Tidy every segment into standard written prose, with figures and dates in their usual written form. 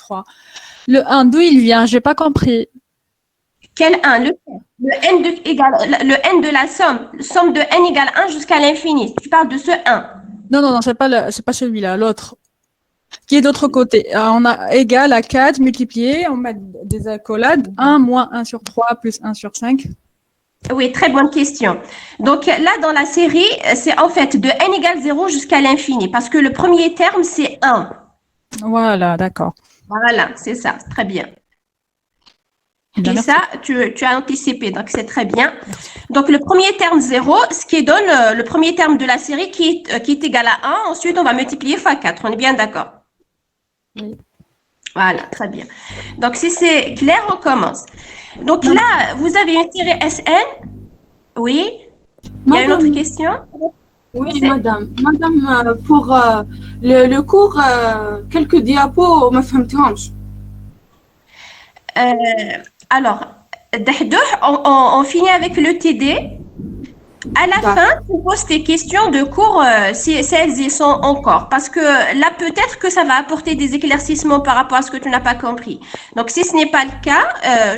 3. Le 1, d'où il vient? J'ai pas compris. Quel 1? Le n le n de la somme de n égale 1 jusqu'à l'infini. Tu parles de ce 1. Non, c'est pas celui-là, l'autre. Qui est d'autre côté? On a égal à 4 multiplié, on met des accolades, 1 moins 1 sur 3 plus 1 sur 5. Oui, très bonne question. Donc là, dans la série, c'est en fait de n égale 0 jusqu'à l'infini, parce que le premier terme, c'est 1. Voilà, d'accord. Voilà, c'est ça, très bien. Bien, Et merci. ça, tu as anticipé, donc c'est très bien. Donc le premier terme 0, ce qui donne le premier terme de la série qui est égal à 1. Ensuite, on va multiplier fois 4. On est bien d'accord? Oui. Voilà, très bien. Donc si c'est clair, on commence. Donc là, vous avez une série SN. Oui. Il y a une autre Madame, question? oui, madame. Madame, pour le cours, quelques diapos, ما فهمتهمش. Alors, on finit avec le TD. À la fin, tu poses tes questions de cours si elles y sont encore. Parce que là, peut-être que ça va apporter des éclaircissements par rapport à ce que tu n'as pas compris. Donc, si ce n'est pas le cas,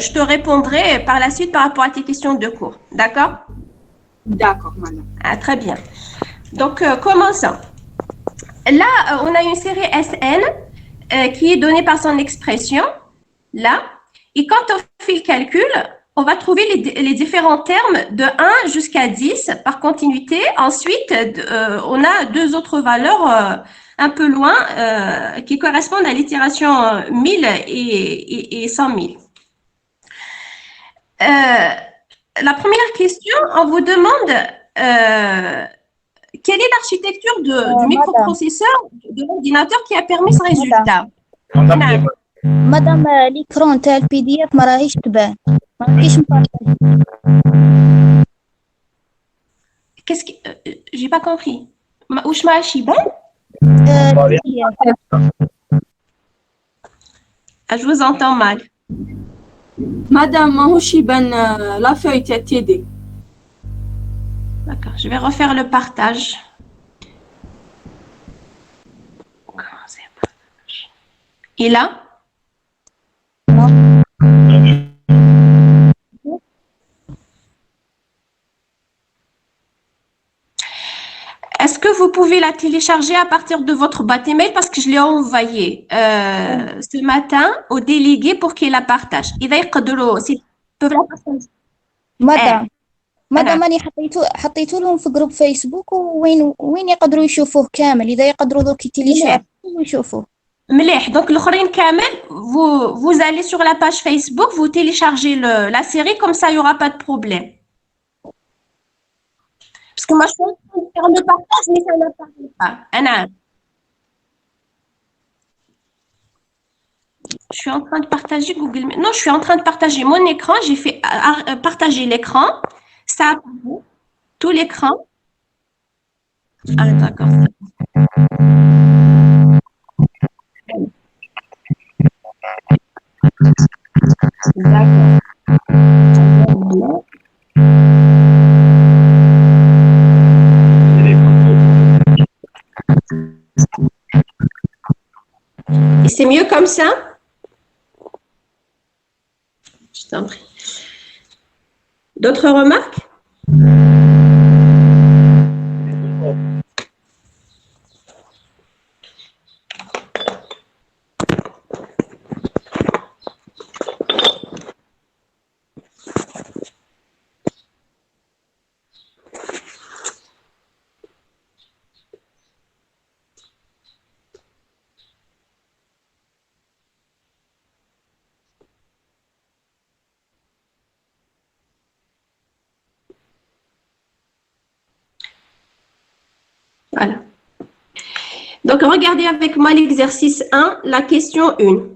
je te répondrai par la suite par rapport à tes questions de cours. D'accord? D'accord, madame. Ah, très bien. Donc, commençons. Là, on a une série SN qui est donnée par son expression. Là. Et quand on fait le calcul, on va trouver les différents termes de 1 jusqu'à 10 par continuité. Ensuite, on a deux autres valeurs un peu loin qui correspondent à l'itération 1000 et 100 000. La première question, on vous demande quelle est l'architecture du مدام microprocesseur de l'ordinateur qui a permis ce مدام résultat. مدام مدام الإكران تاع البي دي اف ما راهيش تبان ما راكيش مبارطاجي Qu'est-ce que j'ai pas compris. واش ماشي بان؟ البي دي اف Ah, je vous entends mal. Madame, ماهوش يبان لا فeuille تاع TD. D'accord, je vais refaire le partage. Et là? Est-ce que vous pouvez la télécharger à partir de votre boîte email parce que je l'ai envoyée ce matin au délégué pour qu'il la partage. إذا يقدروا peuvent la partager. مدام أنا راني حطيتو لهم في جروب فيسبوك وين يقدروا يشوفوه كامل اذا يقدروا دوك يتيليشارجوا ويشوفوه مليح. Donc الآخرين كامل vous allez sur la page Facebook, vous téléchargez la série comme ça il y aura pas de problème. Parce que moi je suis en train de faire le partage mais ça n'apparaît pas. أنا Je suis en train de partager Google. Non, je suis en train de partager mon écran. J'ai fait partager l'écran. Ça apparaît. Tout l'écran. Ah, d'accord. D'accord. Et c'est mieux comme ça? Je t'en prie. D'autres remarques? Voilà. Donc, regardez avec moi l'exercice 1, la question 1.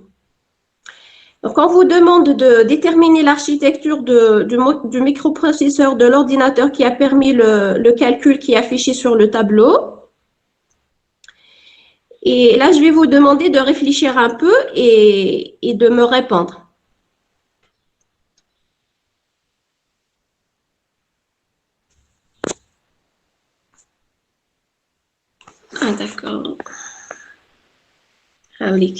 Donc, on vous demande de déterminer l'architecture du microprocesseur de l'ordinateur qui a permis le calcul qui est affiché sur le tableau. Et là, je vais vous demander de réfléchir un peu et de me répondre. Ah, d'accord. Hawlik.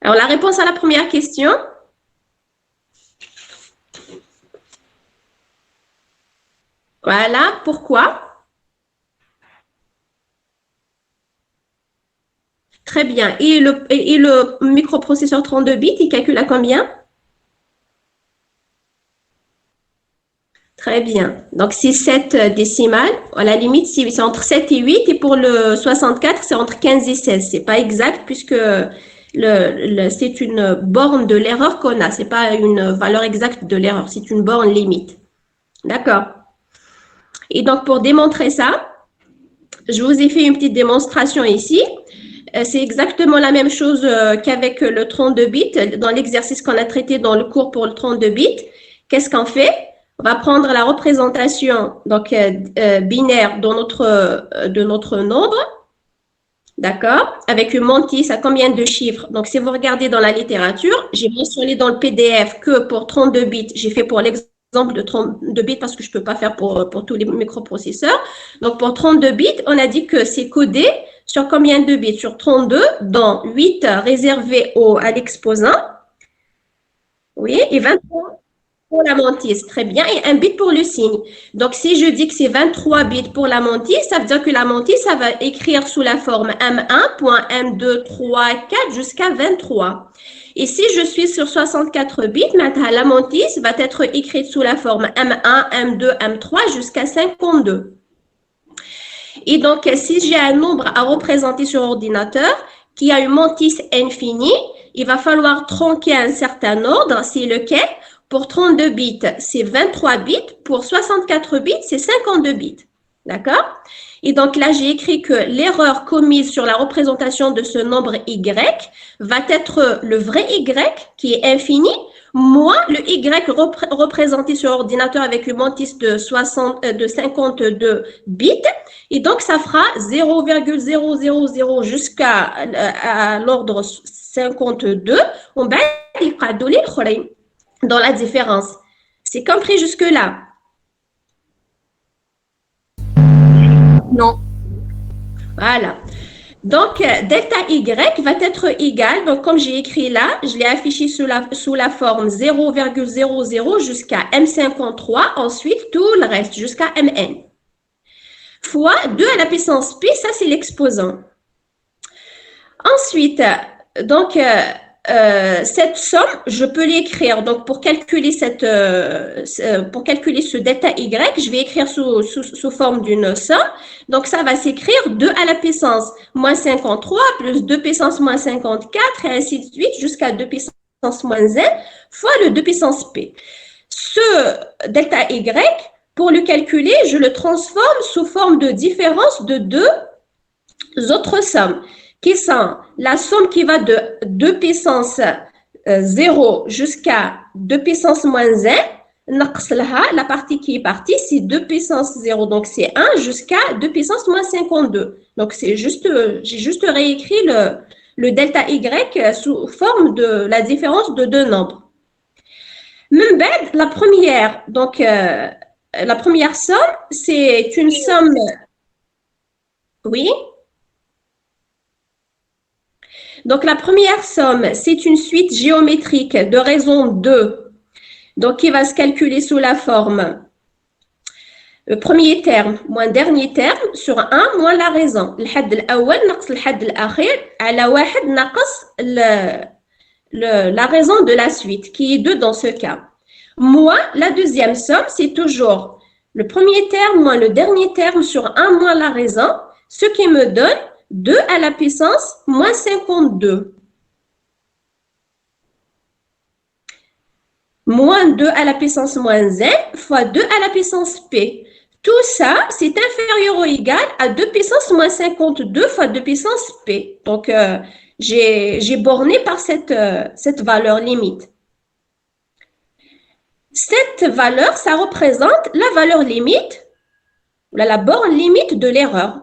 Alors, la réponse à la première question. Voilà, pourquoi? Très bien. Et le microprocesseur 32 bits, il calcule à combien? Très bien. Donc, c'est 7 décimales. À la limite, c'est entre 7 et 8. Et pour le 64, c'est entre 15 et 16. C'est pas exact puisque c'est une borne de l'erreur qu'on a. C'est pas une valeur exacte de l'erreur. C'est une borne limite. D'accord. Et donc, pour démontrer ça, je vous ai fait une petite démonstration ici. C'est exactement la même chose qu'avec le 32 bits dans l'exercice qu'on a traité dans le cours pour le 32 bits. Qu'est-ce qu'on fait? On va prendre la représentation donc, binaire de notre nombre, d'accord? Avec une mantis à combien de chiffres? Donc, si vous regardez dans la littérature, j'ai mentionné dans le PDF que pour 32 bits, j'ai fait pour l'exemple de 32 bits parce que je ne peux pas faire pour tous les microprocesseurs. Donc, pour 32 bits, on a dit que c'est codé sur combien de bits? Sur 32, dont 8 réservés à l'exposant. Oui, et 23 pour la mantis. Très bien. Et un bit pour le signe. Donc, si je dis que c'est 23 bits pour la mantis, ça veut dire que la mantis, ça va écrire sous la forme M1.M2, 3, 4 jusqu'à 23. Et si je suis sur 64 bits, maintenant, la mantis va être écrite sous la forme M1, M2, M3 jusqu'à 52. Et donc, si j'ai un nombre à représenter sur ordinateur qui a une mantis infinie, il va falloir tronquer un certain ordre. C'est lequel? Pour 32 bits, c'est 23 bits. Pour 64 bits, c'est 52 bits. D'accord? Et donc là, j'ai écrit que l'erreur commise sur la représentation de ce nombre Y va être le vrai Y qui est infini, moins le Y représenté sur ordinateur avec une mantis de 52 bits. Et donc, ça fera 0,000 jusqu'à l'ordre 52. On va dans la différence. C'est compris jusque-là? Non. Voilà. Donc, delta Y va être égal, donc comme j'ai écrit là, je l'ai affiché sous la forme 0,00 jusqu'à M53, ensuite tout le reste jusqu'à Mn. Fois 2 à la puissance P, ça c'est l'exposant. Ensuite, donc, cette somme, je peux l'écrire. Donc, pour calculer ce delta Y, je vais écrire sous forme d'une somme. Donc, ça va s'écrire 2 à la puissance moins 53 plus 2 puissance moins 54 et ainsi de suite jusqu'à 2 puissance moins n fois le 2 puissance P. Ce delta Y, pour le calculer, je le transforme sous forme de différence de deux autres sommes, qui sont la somme qui va de 2 puissance 0 jusqu'à 2 puissance moins n, la partie qui est partie, c'est 2 puissance 0, donc c'est 1 jusqu'à 2 puissance moins 52. Donc, j'ai juste réécrit le delta Y sous forme de la différence de deux nombres. Même la première, donc la première somme, c'est une somme, oui. Donc, la première somme, c'est une suite géométrique de raison 2. Donc, qui va se calculer sous la forme le premier terme moins dernier terme sur 1 moins la raison. الحد الأول ناقص الحد الأخير على واحد ناقص la raison de la suite, qui est 2 dans ce cas. Moins la deuxième somme, c'est toujours le premier terme moins le dernier terme sur 1 moins la raison, ce qui me donne 2 à la puissance moins 52. Moins 2 à la puissance moins n fois 2 à la puissance p. Tout ça, c'est inférieur ou égal à 2 puissance moins 52 fois 2 puissance p. Donc, j'ai borné par cette valeur limite. Cette valeur, ça représente la valeur limite, la borne limite de l'erreur,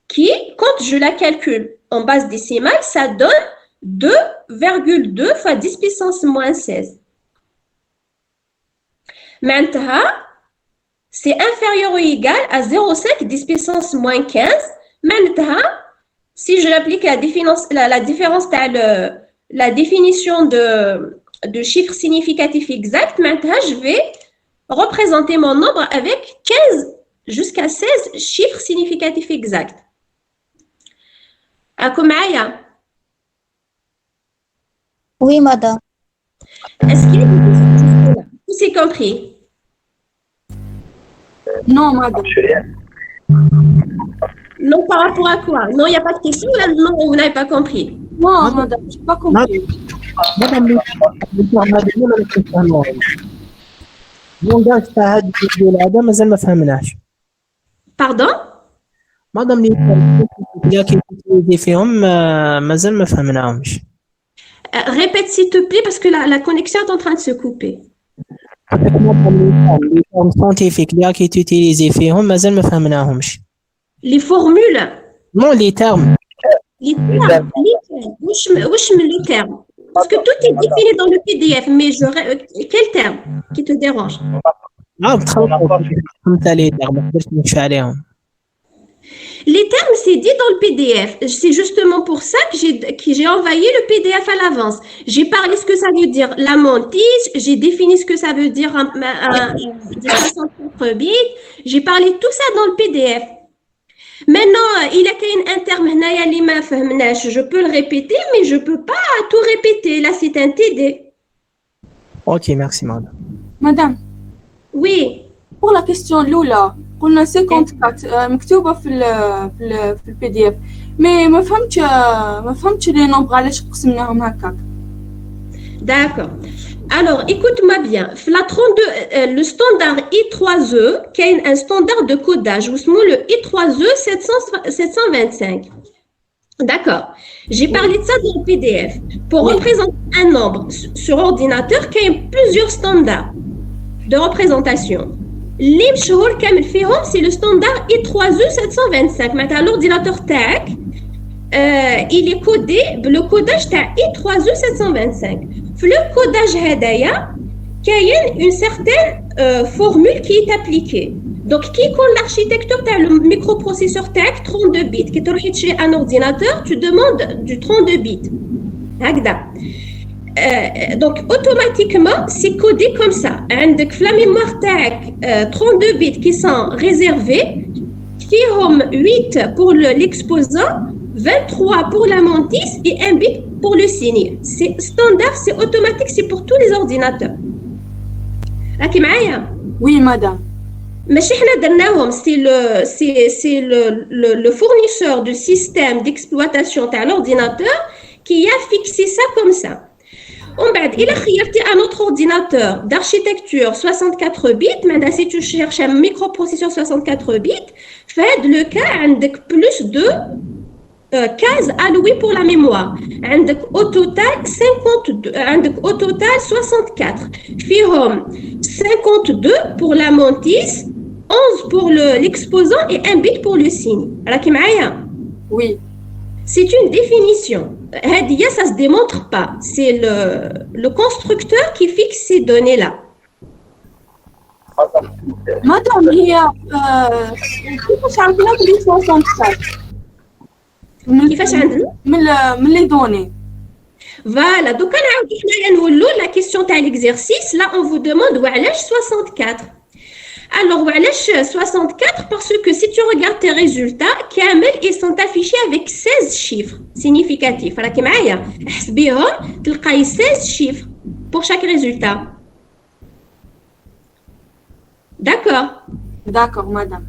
qui, quand je la calcule en base décimale, ça donne 2,2 fois 10 puissance moins 16. Maintenant, c'est inférieur ou égal à 0,5 10 puissance moins 15. Maintenant, si je l'applique la différence dans la définition de chiffre significatif exact, maintenant je vais représenter mon nombre avec 15 jusqu'à 16 chiffres significatifs exacts. راكم معايا؟ Oui, madame. Est-ce qu'il y a des questions jusque-là? Tout c'est compris? Non, madame. Non, par rapport à quoi? Non, il n'y a pas de question là? Non, vous n'avez pas compris. Non, madame, j'ai pas compris. مادام هذه ولا نفهموها لونغاج تاع هاد ديال هذا مازال ما فهمناش Pardon? مادام اللي كيتيليزي فيهم مازال ما فهمناهمش Répète s'il te plaît parce que la connexion est en train de se couper. مادام لي فورم ساينتيفيك اللي كيتيليزي فيهم مازال ما فهمناهمش Les formules, نو لي تيرم les termes, wesh mais le terme. Parce que tout est défini dans le PDF, mais quel terme qui te dérange? فهمت لي تيرم ما قدرتش نمشي عليهم Les termes, c'est dit dans le PDF. C'est justement pour ça que j'ai envoyé le PDF à l'avance. J'ai parlé ce que ça veut dire la mantis, j'ai défini ce que ça veut dire des 64 bits, j'ai parlé tout ça dans le PDF. Maintenant, il a qu'un terme, je peux le répéter, mais je ne peux pas tout répéter. Là, c'est un TD. اوكي ميرسي مادام مدام Oui. pour la question الأولى قلنا 54 مكتوبة في البي دي اف مي ما فهمتش لي نومبر علاش قسمناهم هكاك. D'accord. Alors, écoute-moi bien. La 32, le standard I3E, qui est un standard de codage, ou le I3E 725. D'accord. J'ai parlé de ça dans le PDF. Pour représenter un nombre sur ordinateur, qui a plusieurs standards de représentation. L'imshhur kamel fihom, c'est le standard I3E 725. Maintenant, l'ordinateur TAC, il est codé, le codage I3E 725. Le codage hadaya, il y a une certaine formule qui est appliquée. Donc, qui est l'architecture de le microprocesseur TAC 32 bits? Quand tu vas chez un ordinateur, tu demandes du 32 bits. Donc, automatiquement, c'est codé comme ça. Avec la mémoire TAC 32 bits qui sont réservés, qui ont 8 pour l'exposant, 23 pour la mantis et 1 bit pour le signe. C'est standard, c'est automatique, c'est pour tous les ordinateurs. راكي معايا؟ Oui, madame. ماشي حنا درناهم c'est le fournisseur de système d'exploitation تاع l'ordinateur qui a fixé ça comme ça. ومن بعد إلا خيرتي un autre ordinateur d'architecture 64 bits, maintenant si tu cherches un microprocesseur 64 bits, fait le cas عندك plus de cases allouées pour la mémoire. عندك au total 52 عندك au total 64 فيهم 52 pour la mantis, 11 pour l'exposant et 1 bit pour le signe. راكي معايا؟ Oui. C'est une définition. هذه ça se démontre pas. C'est le constructeur qui fixe ces données-là. مدام هي كيفاش عرفنا بلي 64 كيفاش عندنا؟ من لي دوني. Voilà, donc on a la question de l'exercice. Là, on vous demande وعلاش 64. Alors, وعلاش 64 parce que si tu regardes tes résultats, كامل ils sont affichés avec 16 chiffres significatifs. راكي معايا؟ احسبيهم تلقاي 16 chiffres pour chaque résultat. D'accord? D'accord, madame.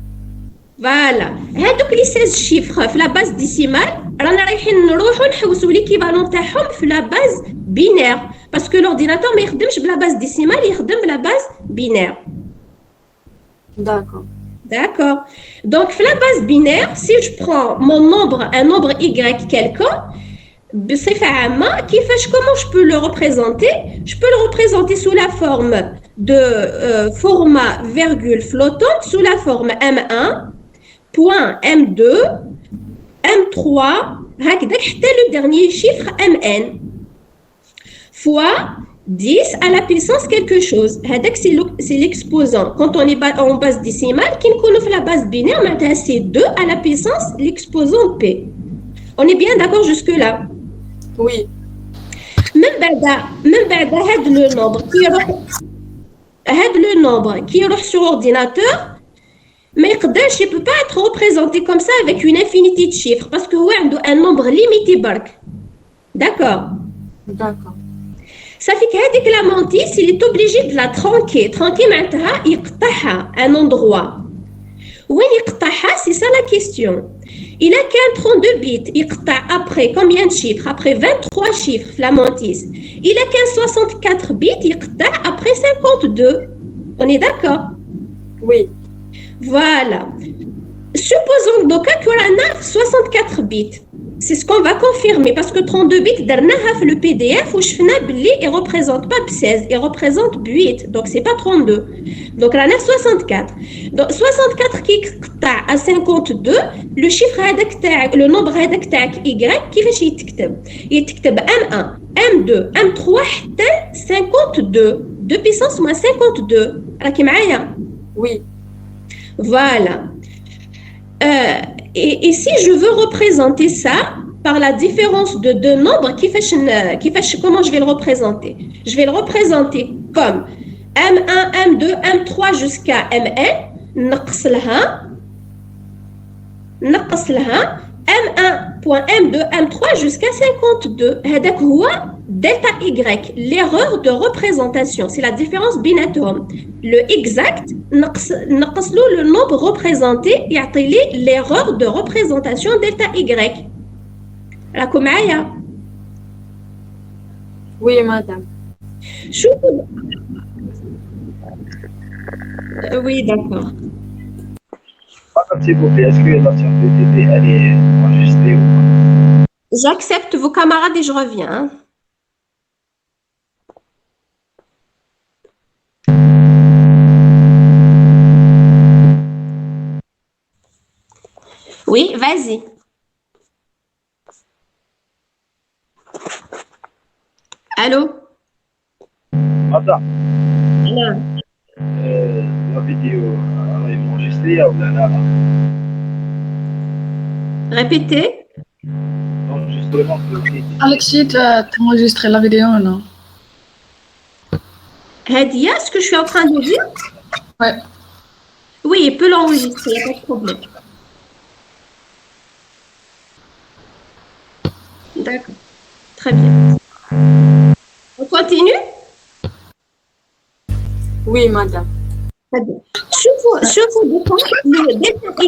Voilà. هادوك لي 16 chiffres في la base décimale رانا رايحين نروحوا نحوسوا l'équivalent تاعهم في la base binaire parce que l'ordinateur ما يخدمش بلا base décimale, يخدم بلا base binaire. D'accord. D'accord. Donc, la base binaire, si je prends mon nombre, un nombre y quelconque, comment je peux le représenter? Je peux le représenter sous la forme de format virgule flottante, sous la forme M1, point M2, M3, le dernier chiffre MN, fois 10 à la puissance quelque chose. C'est l'exposant. Quand on est en base décimale, qui nous la base binaire, maintenant c'est 2 à la puissance l'exposant P. On est bien d'accord jusque-là? Oui. من بعد هاد le nombre qui يروح sur ordinateur ما يقدرش il peut pas être représenté comme ça avec une infinité de chiffres parce que هو عنده un nombre limité برك. D'accord. D'accord. Ça fait qu'هذيك la mantis il est obligé de la tronquer. Tronquer معناتها يقطعها un endroit. وين يقطعها c'est ça la question. Il a qu'un 32 bits, il après combien de chiffres? Après 23 chiffres, la mantis. Il a qu'un 64 bits, il après 52. On est d'accord? Oui. Voilà. Supposons donc qu'on a 64 bits. C'est ce qu'on va confirmer parce que 32 bits, درناها في le PDF وشفنا باللي il représente pas 16, il représente 8. Donc c'est pas 32. Donc là on a 64. Donc 64 qui قطع à 52, le chiffre هذاك تاعك, le nombre هذاك تاعك y كيفاش يتكتب؟ يتكتب M1, M2, M3 حتى 52. 2 puissance moins 52. راكي معايا؟ Oui. Voilà. Et si je veux représenter ça par la différence de deux nombres, comment je vais le représenter? Je vais le représenter comme M1, M2, M3 jusqu'à MN, نقص لها M1.M2, M3 jusqu'à 52. هذاك هو delta Y, l'erreur de représentation. C'est la différence بيناتهم. Le exact, نقص له le nombre représenté, يعطي لي l'erreur de représentation delta Y. راكم معايا؟ Oui, madame. شوفوا. Oui, d'accord. S'il vous plaît, est-ce que la version PTT elle est enregistrée ou pas? J'accepte vos camarades et je reviens. Oui, vas-y. Allô? Attends, Là. la vidéo elle est enregistrée ou là? Répétez. Enregistrement Alexis, tu as enregistré la vidéo, non? Hadia, ce que je suis en train de dire? Ouais. Oui, il peut l'enregistrer, il n'y a pas de problème. D'accord. Très bien. On continue? Oui, madame. Très bien. Chauffe-vous le delta Y.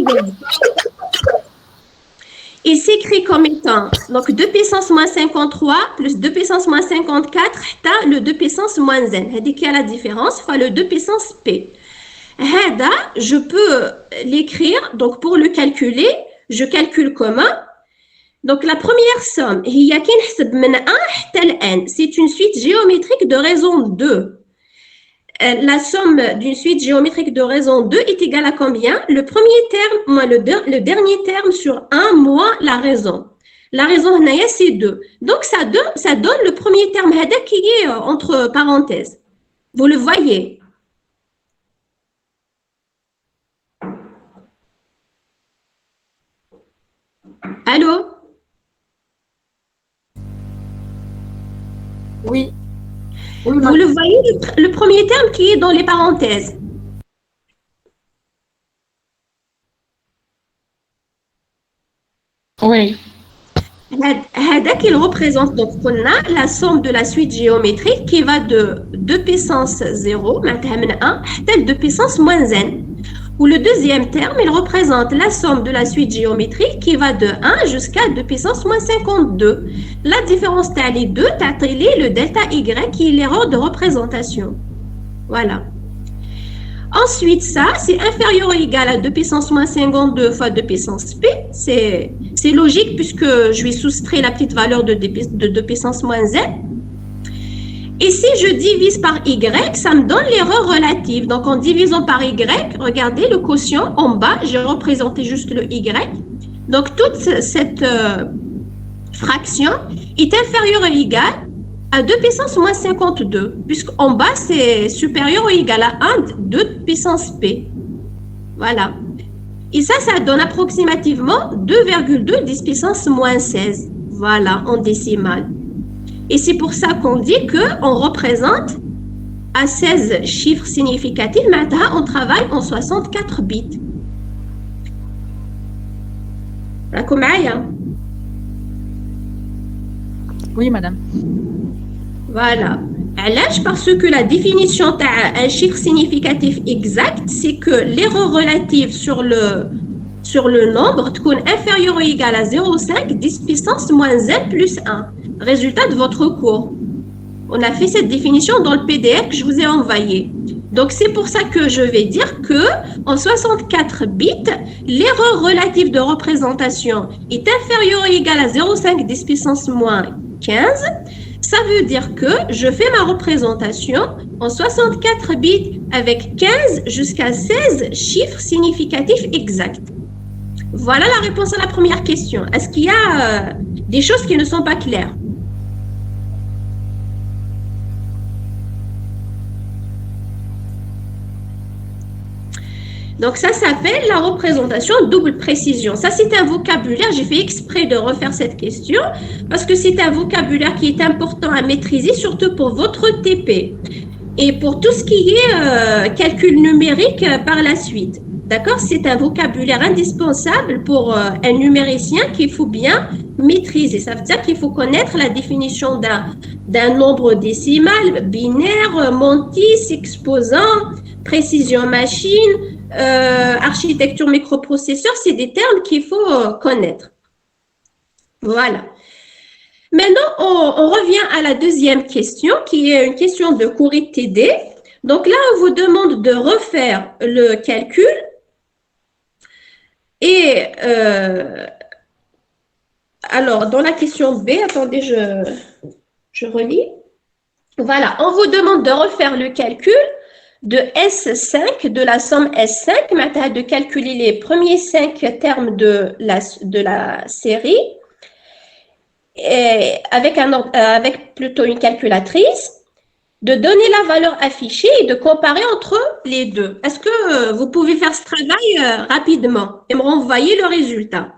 Il s'écrit comme étant donc 2 puissance moins 53 plus 2 puissance moins 54 حتى le 2 puissance moins n. هذيك هي la différence fois le 2 puissance p. هذا je peux l'écrire donc pour le calculer je calcule comment. Donc la première somme هي كي نحسب من 1 حتى ل n. C'est une suite géométrique de raison 2. La somme d'une suite géométrique de raison 2 est égale à combien? Le premier terme moins le dernier terme sur 1 moins la raison. La raison, c'est 2. Donc, ça donne le premier terme qui est entre parenthèses. Vous le voyez. Allô? Oui. Oui, Vous le voyez, le premier terme qui est dans les parenthèses. Oui. هذا qu'il représente donc on a la somme de la suite géométrique qui va de 2 puissance 0 معناتها من 1 حتى 2 puissance moins n. Ou le deuxième terme, il représente la somme de la suite géométrique qui va de 1 jusqu'à 2 puissance moins 52. La différence t'as les deux, t'as le delta y qui est l'erreur de représentation. Voilà. Ensuite, ça, c'est inférieur ou égal à 2 puissance moins 52 fois 2 puissance p. C'est logique puisque je lui soustrais la petite valeur de 2 puissance moins n. Et si je divise par y, ça me donne l'erreur relative. Donc, en divisant par y, regardez le quotient en bas, j'ai représenté juste le y. Donc, toute cette fraction est inférieure ou égale à 2 puissance moins 52, puisqu'en bas, c'est supérieur ou égal à 1, 2 puissance p. Voilà. Et ça donne approximativement 2,2 10 puissance moins 16. Voilà, en décimale. Et c'est pour ça qu'on dit qu'on représente à 16 chiffres significatifs, maintenant on travaille en 64 bits. راكم معايا؟ Oui, madame. Voilà. علاش؟ Parce que la définition d'un chiffre significatif exact, c'est que l'erreur relative sur le nombre تكون inférieure ou égale à 0,5 10 puissance moins n plus 1. Résultat de votre cours. On a fait cette définition dans le PDF que je vous ai envoyé. Donc, c'est pour ça que je vais dire que en 64 bits, l'erreur relative de représentation est inférieure ou égale à 0,5 10 puissance moins 15. Ça veut dire que je fais ma représentation en 64 bits avec 15 jusqu'à 16 chiffres significatifs exacts. Voilà la réponse à la première question. Est-ce qu'il y a des choses qui ne sont pas claires? Donc, ça s'appelle la représentation double précision. Ça, c'est un vocabulaire. J'ai fait exprès de refaire cette question parce que c'est un vocabulaire qui est important à maîtriser, surtout pour votre TP et pour tout ce qui est calcul numérique par la suite. D'accord? C'est un vocabulaire indispensable pour un numéricien qu'il faut bien maîtriser. Ça veut dire qu'il faut connaître la définition d'un nombre décimal, binaire, mantis, exposant, précision machine, architecture microprocesseur, c'est des termes qu'il faut connaître. Voilà. Maintenant, on revient à la deuxième question, qui est une question de cours TD. Donc là, on vous demande de refaire le calcul. Et alors, dans la question B, attendez, je relis. Voilà, on vous demande de refaire le calcul de S5, de la somme S5, maintenant de calculer les premiers 5 termes de la série et avec plutôt une calculatrice, de donner la valeur affichée et de comparer entre les deux. Est-ce que vous pouvez faire ce travail rapidement et me renvoyer le résultat?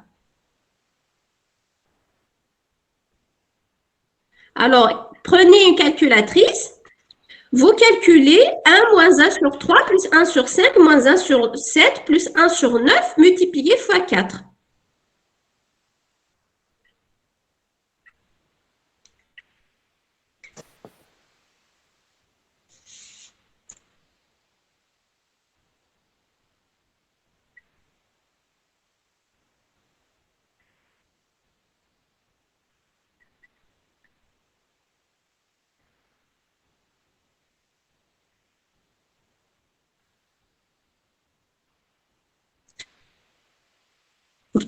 Alors, prenez une calculatrice. Vous calculez 1 moins 1 sur 3 plus 1 sur 5 moins 1 sur 7 plus 1 sur 9 multiplié fois 4.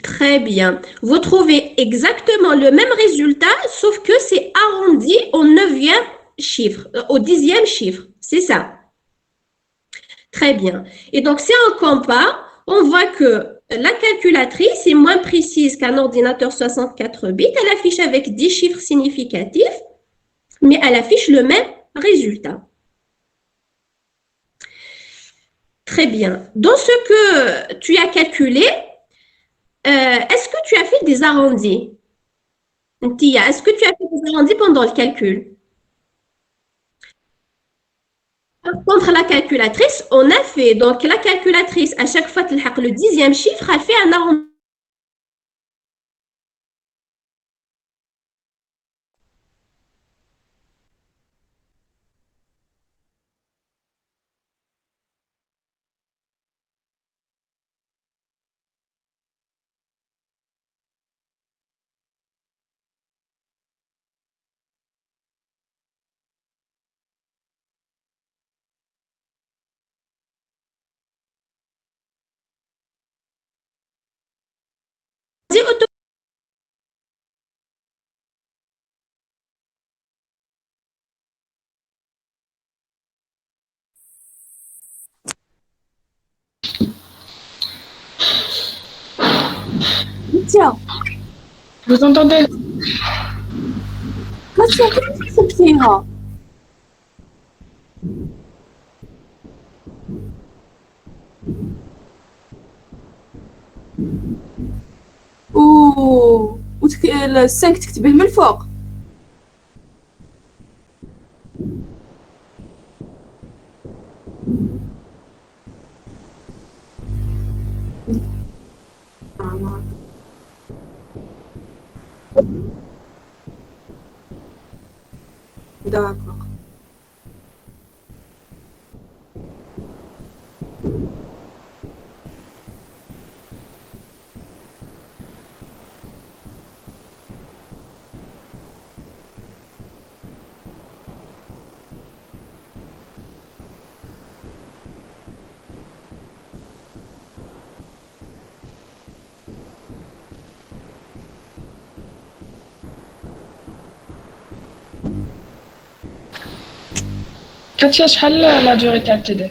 Très bien. Vous trouvez exactement le même résultat, sauf que c'est arrondi au 9e chiffre, au 10e chiffre. C'est ça. Très bien. Et donc, si on compare, on voit que la calculatrice est moins précise qu'un ordinateur 64 bits. Elle affiche avec 10 chiffres significatifs, mais elle affiche le même résultat. Très bien. Dans ce que tu as calculé, est-ce que tu as fait des arrondis? Tia, est-ce que tu as fait des arrondis pendant le calcul? Par contre, la calculatrice, on a fait. Donc, la calculatrice, à chaque fois qu'elle a le 10e chiffre, elle fait un arrondi. Tiens, Vous entendez? Katia, qu'est-ce que c'est ça? و السنك تكتبه من الفوق. D'accord. Katia, شحال la durée تاع التدريب؟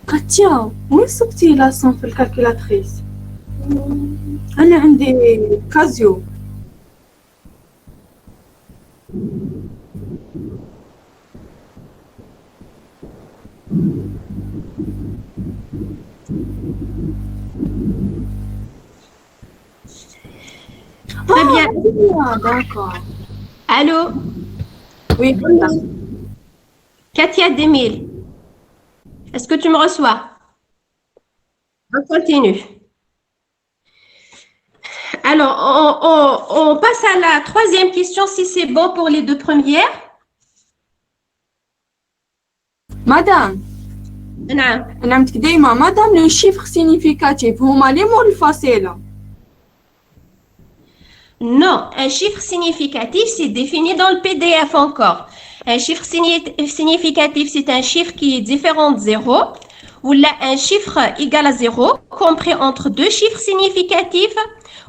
كاتيا وين صبتي لاسون في الكالكولاتريس؟ أنا عندي كازيو. Très bien. D'accord. Allô, Oui, Katia Demil. Est-ce que tu me reçois? On continue. Alors, on passe à la troisième question si c'est bon pour les deux premières. مدام نعم. نعمتك دايما مدام لو شيفر سينيفيكاتيف هما لي مور الفاصلة. Non, un chiffre significatif, c'est défini dans le PDF encore. Un chiffre significatif, c'est un chiffre qui est différent de 0, ou là, un chiffre égal à 0, compris entre deux chiffres significatifs,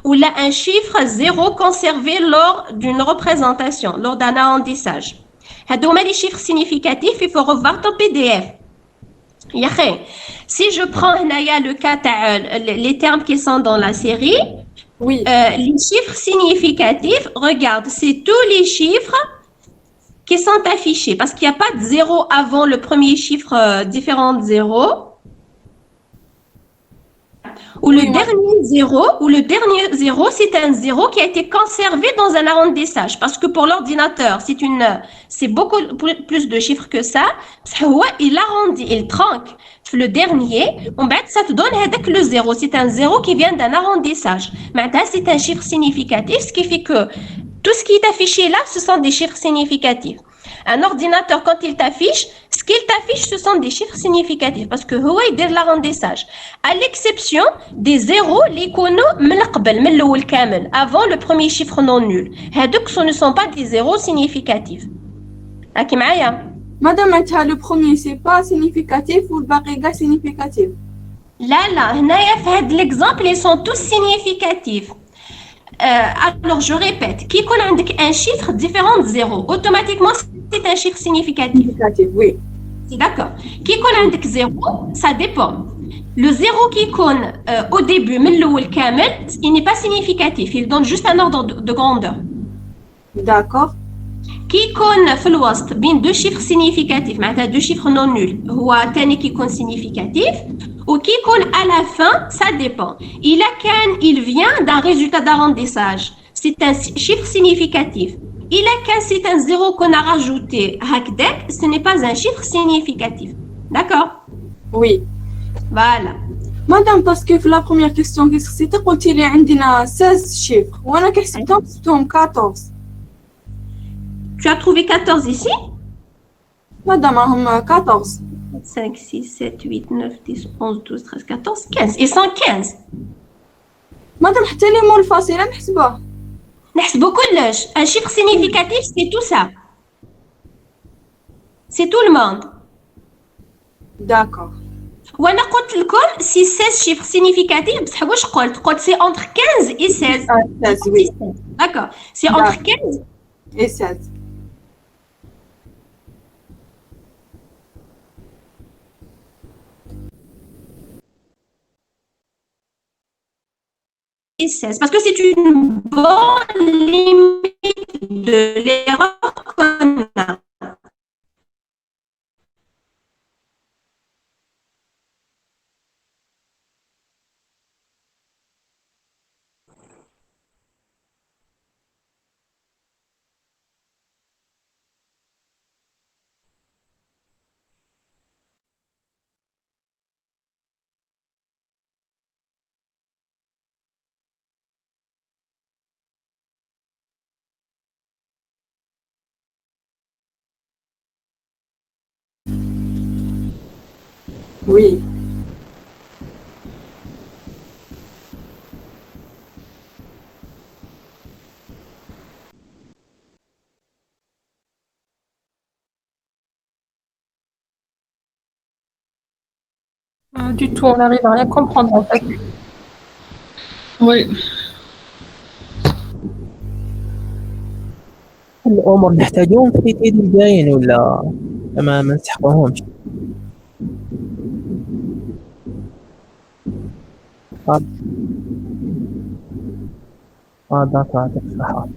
ou là, un chiffre 0 conservé lors d'une représentation, lors d'un arrondissage. هادوما les chiffres significatifs, il faut revoir ton PDF. Si je prends le cas les termes qui sont dans la série, Oui. Les chiffres significatifs, regarde, c'est tous les chiffres qui sont affichés parce qu'il n'y a pas de 0 avant le premier chiffre différent de 0. Ou le dernier 0, c'est un 0 qui a été conservé dans un arrondissage. Parce que pour l'ordinateur, c'est beaucoup plus de chiffres que ça. Il arrondit, il tronque. Le dernier, ça te donne le 0. C'est un 0 qui vient d'un arrondissage. Maintenant, c'est un chiffre significatif, ce qui fait que tout ce qui est affiché là, ce sont des chiffres significatifs. Un ordinateur, quand il t'affiche, ce qu'il t'affiche, ce sont des chiffres significatifs parce que il dit l'arrondissage. À l'exception des zéros, les avant le premier chiffre non nul. Ce ne sont pas des zéros significatifs. Madame, le premier, c'est pas significatif ou le barriga significatif? Là, l'exemple, ils sont tous significatifs. Alors, je répète, qui connaît un chiffre différent de 0, automatiquement, c'est un chiffre significatif. Significatif, oui. D'accord. Qui connaît 0, ça dépend. Le 0 qui connaît au début, il n'est pas significatif, il donne juste un ordre de grandeur. D'accord. Qui connaît deux chiffres significatifs, deux chiffres non nuls, qui connaît significatif, ou qui connaît à la fin, ça dépend. Il vient d'un résultat d'arrondissage. C'est un chiffre significatif. C'est un 0 qu'on a rajouté. Ce n'est pas un chiffre significatif. D'accord? Oui. Voilà. Madame, parce que la première question, c'était quand il y a 16 chiffres. On a 14. Tu as trouvé 14 ici? Madame, 14. 5, 6, 7, 8, 9, 10, 11, 12, 13, 14, 15. Ils sont 15. Madame, حتى لي مول الفاصلة نحسبوه. نحسبوا كلش. Un chiffre significatif, c'est tout ça. C'est tout le monde. D'accord. وانا قلت لكم سي 16 chiffres significatifs بصح واش قلت سي entre 15 et 16. 16, oui. D'accord. C'est entre 15 et 16. et 16 parce que c'est une bonne limite de l'erreur qu'on a. Oui. Du tout, on n'arrive à rien comprendre en fait. Oui. الأمور نحتاجوهم في تيد الجايين ولا ما نسحقوهمش؟ داكور يعطيك الصحة.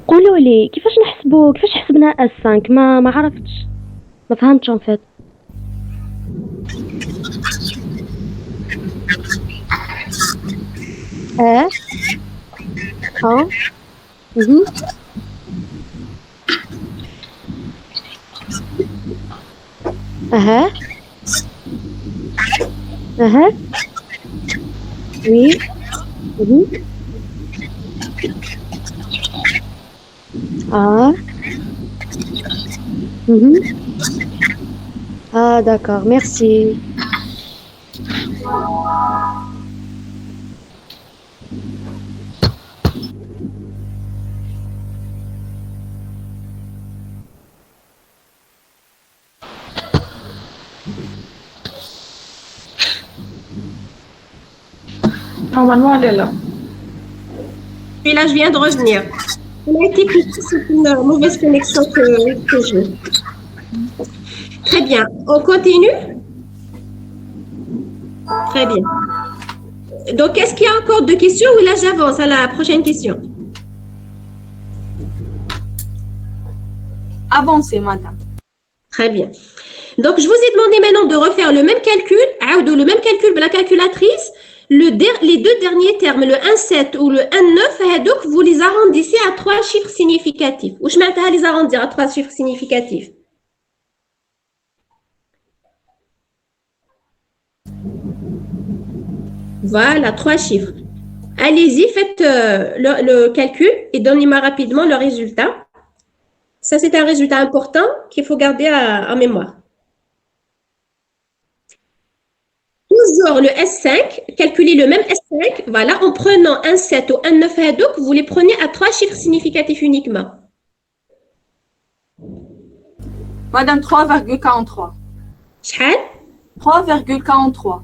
قولوا لي كيفاش حسبنا S5 ما عرفتش ما فهمتش en fait. Oui. D'accord, merci. Normalement, elle est là. Puis là, je viens de revenir. On a été cliqué, c'est une mauvaise connexion que j'ai. Très bien. On continue? Très bien. Donc, est-ce qu'il y a encore deux questions ou là, j'avance à la prochaine question? Avancez, madame. Très bien. Donc, je vous ai demandé maintenant de refaire le même calcul, ou le même calcul de la calculatrice. Les deux derniers termes, le 1,7 ou le 1,9, donc vous les arrondissez à 3 chiffres significatifs. Ou je m'attends à les arrondir à 3 chiffres significatifs. Voilà, 3 chiffres. Allez-y, faites le calcul et donnez-moi rapidement le résultat. Ça, c'est un résultat important qu'il faut garder en mémoire. Toujours le S5, calculez le même S5, voilà, en prenant un 7 ou un 9 donc vous les prenez à 3 chiffres significatifs uniquement. Madame, 3,43. شحال 3,43.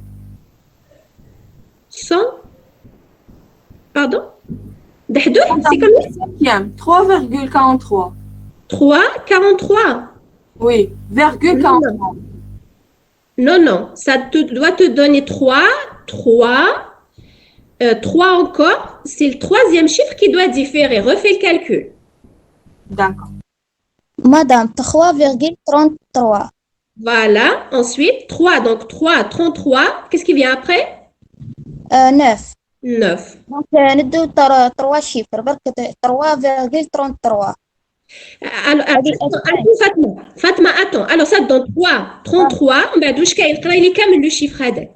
100 Pardon دحدوح c'est combien 3,43. 3,43. Oui, virgule 43. Non, ça doit te donner 3 encore, c'est le troisième chiffre qui doit différer. Refais le calcul. D'accord. Madame, 3,33. Voilà, ensuite 3, donc 3, 33. Qu'est-ce qui vient après 9. 9. Donc, ندو 3 chiffres, برك 3,33. Alors, Fatma, attends. Alors, ça te donne 33. بعد واش كاين قراي لي كامل لو شيفر هذا.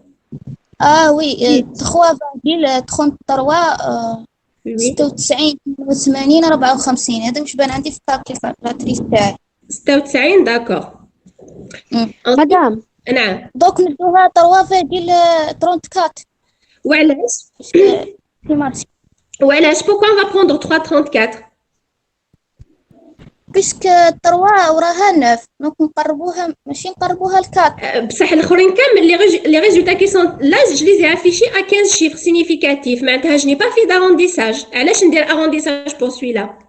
Oui, 3,33 96 88 54 هذا واش بان عندي في الكالكولاتريس تاعي. 96 داكور. مدام. نعم. دوك ندوها 3,34. وعلاش؟ وعلاش pourquoi on va prendre 3,34 بيسك 3 وراها 9 دونك نقربوها ماشي نقربوها ل4 بصح الاخرين كامل لي ريزولتا كي سون لا جو لي زي افيشي ا 15 chiffres significatifs معناتها جو ني با في دارونديساج علاش ندير ارونديساج بور سوي لا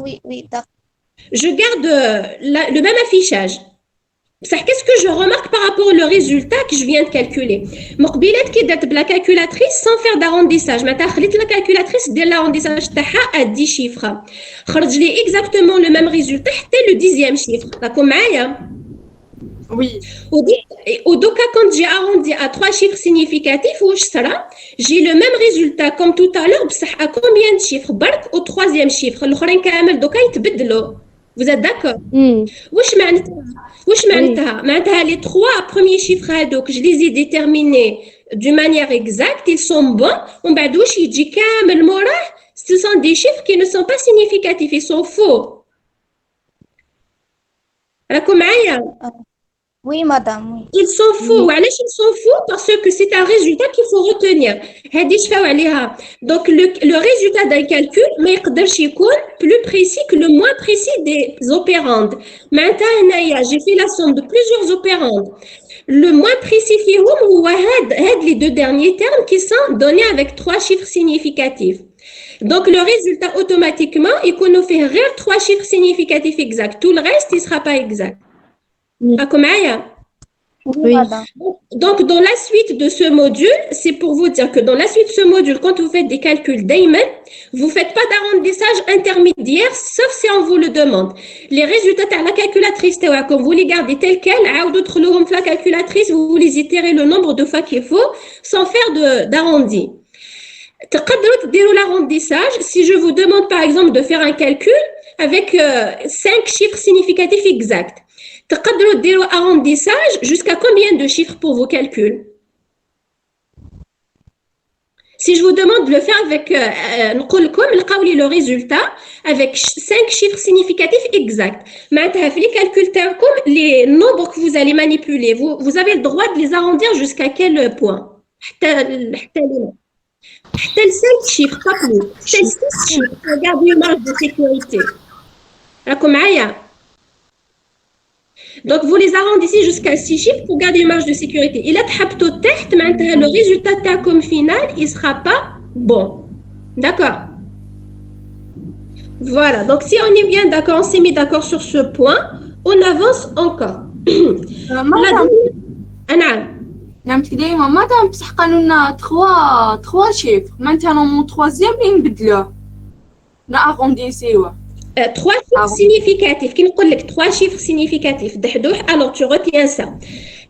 oui d'accord je garde le même affichage بصح qu'est-ce que je remarque par rapport au résultat que je viens de calculer مقبلات كي درت بلا كالكولاتريس sans faire d'arrondissage معناتها خليت لا كالكولاتريس دير l'arrondissage تاعها à 10 chiffres خرج لي exactement le même résultat حتى le 10e chiffre راكم معايا Oui. Au cas quand j'ai arrondi à 3 chiffres significatifs واش صرا j'ai le même résultat comme tout à l'heure بصح à combien de chiffres برك au 3e chiffre الاخرين كامل دوكا يتبدلوا vous êtes d'accord واش معناتها معناتها les 3 premiers chiffres هذوك je les ai déterminés d'une manière exacte ils sont bons ومن بعد واش يجي كامل موراه ce sont des chiffres qui ne sont pas significatifs, ils sont faux. راكم معايا؟ Oui, madame, oui. Ils sont faux. وعلاش ils sont faux? Parce que c'est un résultat qu'il faut retenir. هذه شفاو عليها. Donc le résultat d'un calcul ما يقدرش يكون plus précis que le moins précis des opérandes. معناتها هنايا j'ai fait la somme de plusieurs opérandes. Le moins précis فيهم هو هاد les deux derniers termes qui sont donnés avec 3 chiffres significatifs. Donc le résultat automatiquement يكونوا فيه غير 3 chiffres significatifs exacts. Tout le reste il sera pas exact. راكم معايا؟ Oui, madame. Donc, dans la suite de ce module, c'est pour vous dire que dans la suite de ce module, quand vous faites des calculs d'Ayman, vous ne faites pas d'arrondissage intermédiaire, sauf si on vous le demande. Les résultats de la calculatrice, comme vous les gardez tels quels, la calculatrice, vous les itérez le nombre de fois qu'il faut, sans faire d'arrondi. L'arrondissage, si je vous demande par exemple de faire un calcul avec 5 chiffres significatifs exacts, تقدروا ديروا arrondissage jusqu'à combien de chiffres pour vos calculs? Si je vous demande de le faire avec نقول لكم لقاو لي le résultat avec 5 chiffres significatifs exacts. معناتها في les calculs تاعكم les nombres que vous allez manipuler, vous avez le droit de les arrondir jusqu'à quel point? حتى 5 chiffres, pas plus. حتى 6 chiffres pour garder une marge de sécurité. راكم معايا؟ Donc, vous les arrondissez jusqu'à 6 chiffres pour garder une marge de sécurité. Et là, le résultat comme final, il ne sera pas bon. D'accord? Voilà. Donc, si on est bien d'accord, on s'est mis d'accord sur ce point, on avance encore. Madame, بصح قالوا لنا 3 chiffres. Maintenant, mon troisième, نبدلوه. نarrondissيوه. 3 chiffres significatifs. Qui nous dit 3 chiffres significatifs? Alors tu retiens ça.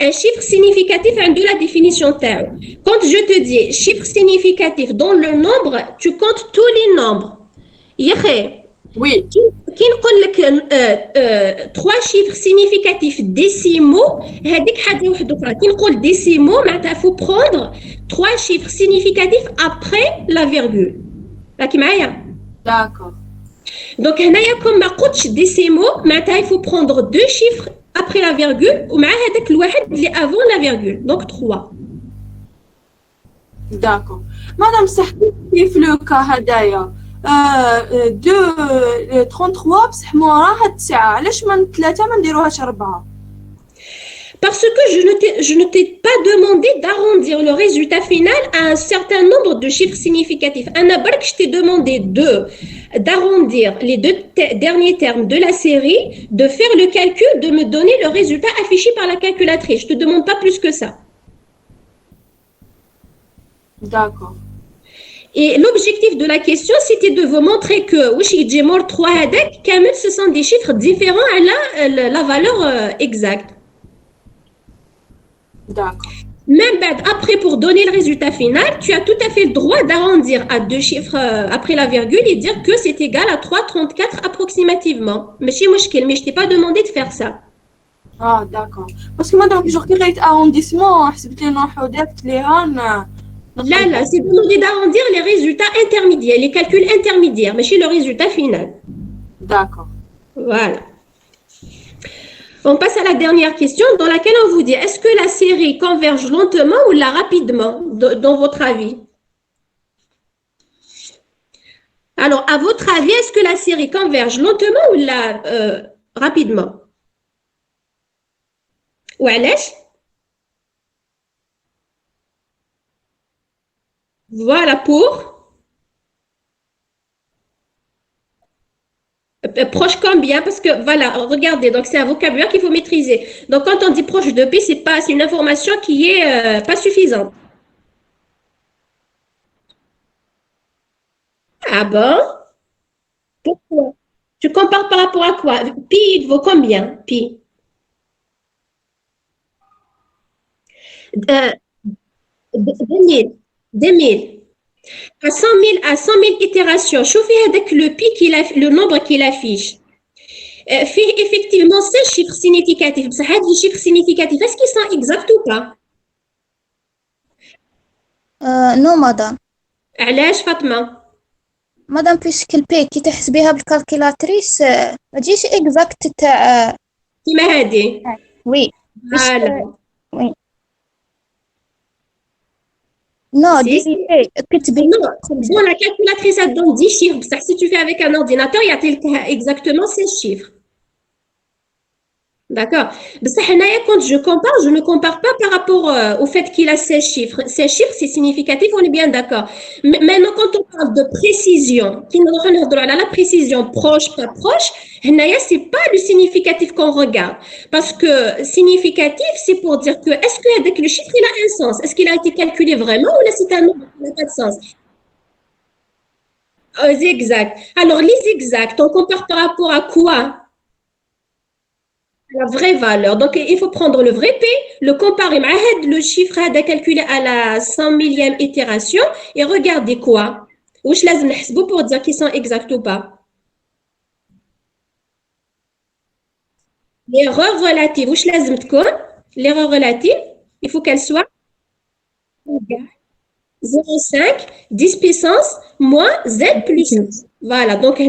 Un chiffre significatif a de la définition tao. Quand je te dis chiffre significatif dans le nombre, tu comptes tous les nombres. Oui. Qui nous dit 3 chiffres significatifs décimaux? Qui nous dit décimaux, il faut prendre 3 chiffres significatifs après la virgule. D'accord. Donc, comme ma coach décimaux, il faut prendre 2 chiffres après la virgule ou avant la virgule. Donc, 3. D'accord. Madame, كيف لو كا هدايا 33 بصح موراها 9 علاش من 3 ما نديروهاش 4 Parce que je ne t'ai pas demandé d'arrondir le résultat final à un certain nombre de chiffres significatifs. Je t'ai demandé d'arrondir les 2 derniers termes de la série, de faire le calcul, de me donner le résultat affiché par la calculatrice. Je ne te demande pas plus que ça. D'accord. Et l'objectif de la question, c'était de vous montrer que Wishijimor 3 Hadek, ce sont des chiffres différents à la valeur exacte. D'accord. Même après, pour donner le résultat final, tu as tout à fait le droit d'arrondir à 2 chiffres après la virgule et dire que c'est égal à 3,34 approximativement. Mais je t'ai pas demandé de faire ça. Ah, d'accord. Parce que madame, je regarde arrondissement, Là, c'est demandé d'arrondir les résultats intermédiaires, les calculs intermédiaires, mais chez le résultat final. D'accord. Voilà. On passe à la dernière question dans laquelle on vous dit, est-ce que la série converge lentement ou rapidement, dans votre avis? Alors, à votre avis, est-ce que la série converge lentement ou rapidement? Ou علاش? Voilà pour... Proche combien? Parce que voilà, regardez, donc c'est un vocabulaire qu'il faut maîtriser. Donc quand on dit proche de pi, c'est une information qui est pas suffisante. Ah bon? Pourquoi? Tu compares par rapport à quoi? Pi, il vaut combien? Pi. 2000. À 100 000 itérations, chauffez avec le pi le nombre qu'il affiche. Fait effectivement 5 chiffres significatifs. Ça a des chiffres significatifs. Est-ce qu'ils sont exacts ou pas? Non, madame. علاش فاطمة؟ مادام بيسك البي كي تحسبيها بالكالكيلاتريس ما تجيش اكزاكت تاع كيما هادي. وي فوالا. وي نو Si, ديري كتبي non, bon, la calculatrice, elle donne 10 chiffres. Ça, si tu fais avec un ordinateur, il y a exactement 16 chiffres. D'accord. Quand je compare, je ne compare pas par rapport au fait qu'il a 16 chiffres. 16 chiffres, c'est significatif, on est bien d'accord. Mais maintenant, quand on parle de précision, la précision proche, pas proche, c'est pas le significatif qu'on regarde. Parce que significatif, c'est pour dire que est-ce que le chiffre, il a un sens? Est-ce qu'il a été calculé vraiment ou là, c'est un nombre qui n'a pas de sens? Exact. Alors, les exacts, on compare par rapport à quoi? La vraie valeur. Donc, il faut prendre le vrai P, le comparer avec le chiffre à calculer à la 100 millième itération et regarder quoi. Ou je لازم نحسبه pour dire qu'ils sont exacts ou pas. L'erreur relative. Ou je لازم تكون l'erreur relative, il faut qu'elle soit égale 0,5 10 puissance moins z plus 1. Voilà. Donc,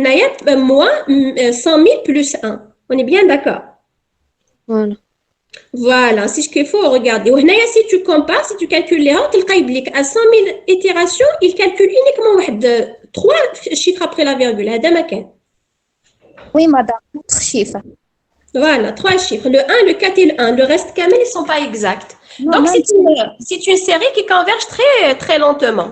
moins 100 000 plus 1. On est bien d'accord. Voilà. Voilà, c'est ce qu'il faut regarder. Si tu compares, si tu calcules les rentes, à 100 000 itérations, il calcule uniquement 3 chiffres après la virgule. وي مدام 4 chiffres. Voilà, 3 chiffres. Le 1, le 4 et le 1. Le reste, ils ne sont pas exacts. Non, Donc, non, c'est une série qui converge très, très lentement.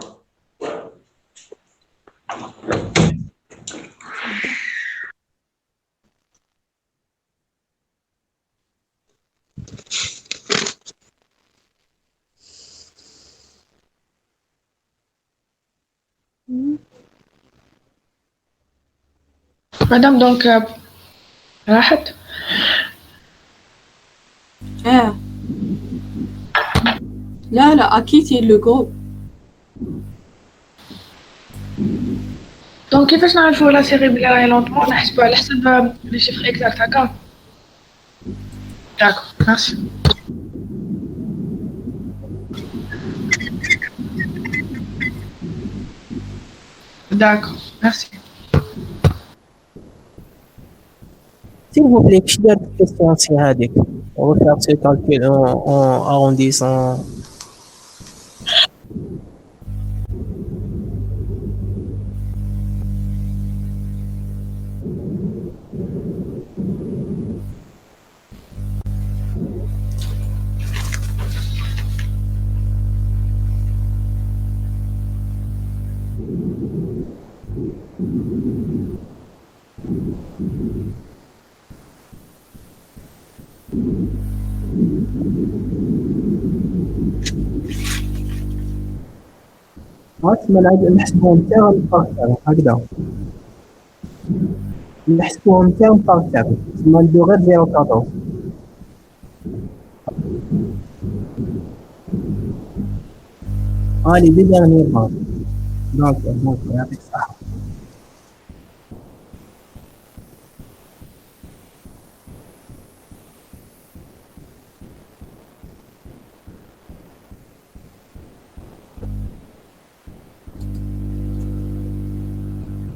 Madame, donc, راحت. لا اكيد هي لو جروب. دونك كيفاش نعرفوا لا سيري بلي راهي لونطمون نحسبوا على حسب لي شيفر اكزاكت هكا. داكور ميرسي. داكور ميرسي. S'il vous plaît, je vais une question aussi هذيك. On va faire ce calcul en arrondissant. ما نحسبوهم تاعهم بارتاغ هكذا نحسبوهم تاعهم بارتاغ تسمى نديرو غير 0.14 لي دي ديرنيير باس دونك يعطيك الصحة.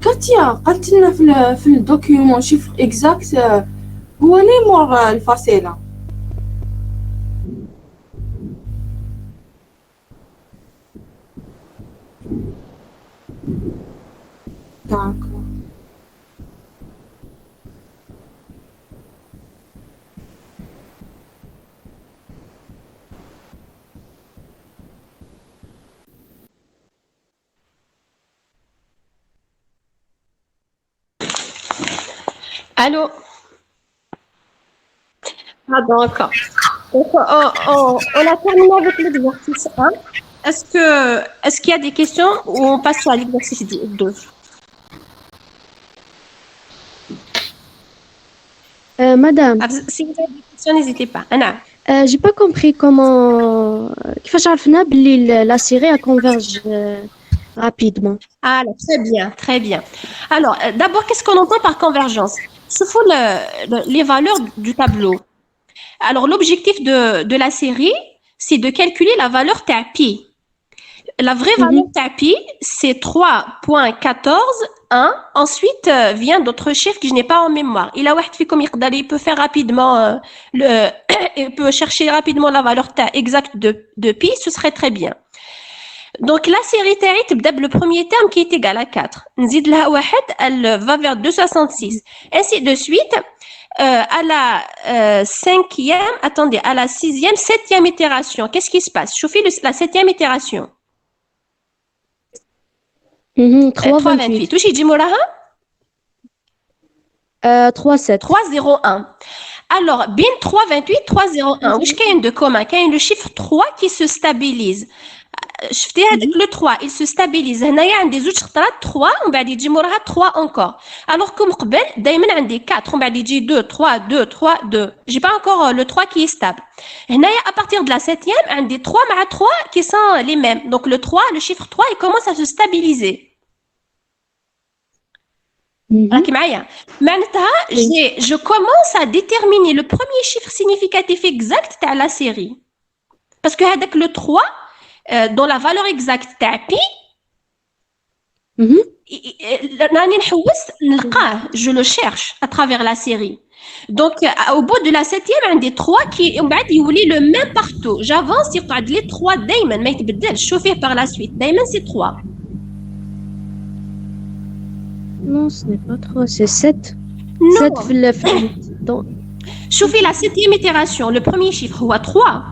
كاتيا قالت لنا في الدوكيومون شيفر اكزاكت هو لي مور الفاصله. داكور Allô? Ah, d'accord. Donc, on a terminé avec l'exercice 1. Est-ce qu'il y a des questions ou on passe à l'exercice 2? Madame, Si vous avez des questions, n'hésitez pas. Anna. j'ai pas compris comment كيفاش عرفنا بلي la série a converge rapidement. Alors, très bien, très bien. Alors, d'abord, qu'est-ce qu'on entend par convergence? Ce sont les valeurs du tableau. Alors, l'objectif de la série, c'est de calculer la valeur pi. La vraie valeur tapis, c'est 3.14.1. Ensuite, vient d'autres chiffres que je n'ai pas en mémoire. Il peut faire rapidement il peut chercher rapidement la valeur exacte de pi, ce serait très bien. Donc, la série تاعي تبدأ le premier terme qui est égal à 4. نزيد لها واحد, elle va vers 266. Ainsi de suite, à la cinquième, attendez, à la sixième, septième itération, qu'est-ce qui se passe? Je fais la septième itération. 328. واش يجي موراها 3,7. 301. Alors, bin 328, 301. واش كاين de commun? كاين le chiffre 3 qui se stabilise. شفتي هذاك le 3 il se stabilise. هنايا عندي زوج خطرات 3 ومن بعد يجي موراها 3 encore. Alors كم قبل دائما عندي 4 ومن بعد يجي 2 3 2 3 2. J'ai pas encore le 3 qui est stable. هنايا à partir de la septième عندي 3 مع 3 qui sont les mêmes. Donc le 3, le chiffre 3, il commence à se stabiliser. راكي معايا معناتها je commence à déterminer le premier chiffre significatif exact تاع la série. Parce que هذاك le 3 dans la valeur exacte تاع pi راني نحوس نلقاه, je le cherche à travers la série. Donc au bout de la septième عندي 3 qui ومن بعد يولي le même partout. J'avance يقعد لي 3 دائما ما يتبدلش. شوفيه par la suite دائما c'est 3. Non, ce n'est pas 3, c'est 7. Non. 7 في شوفي la septième itération, le premier chiffre هو 3.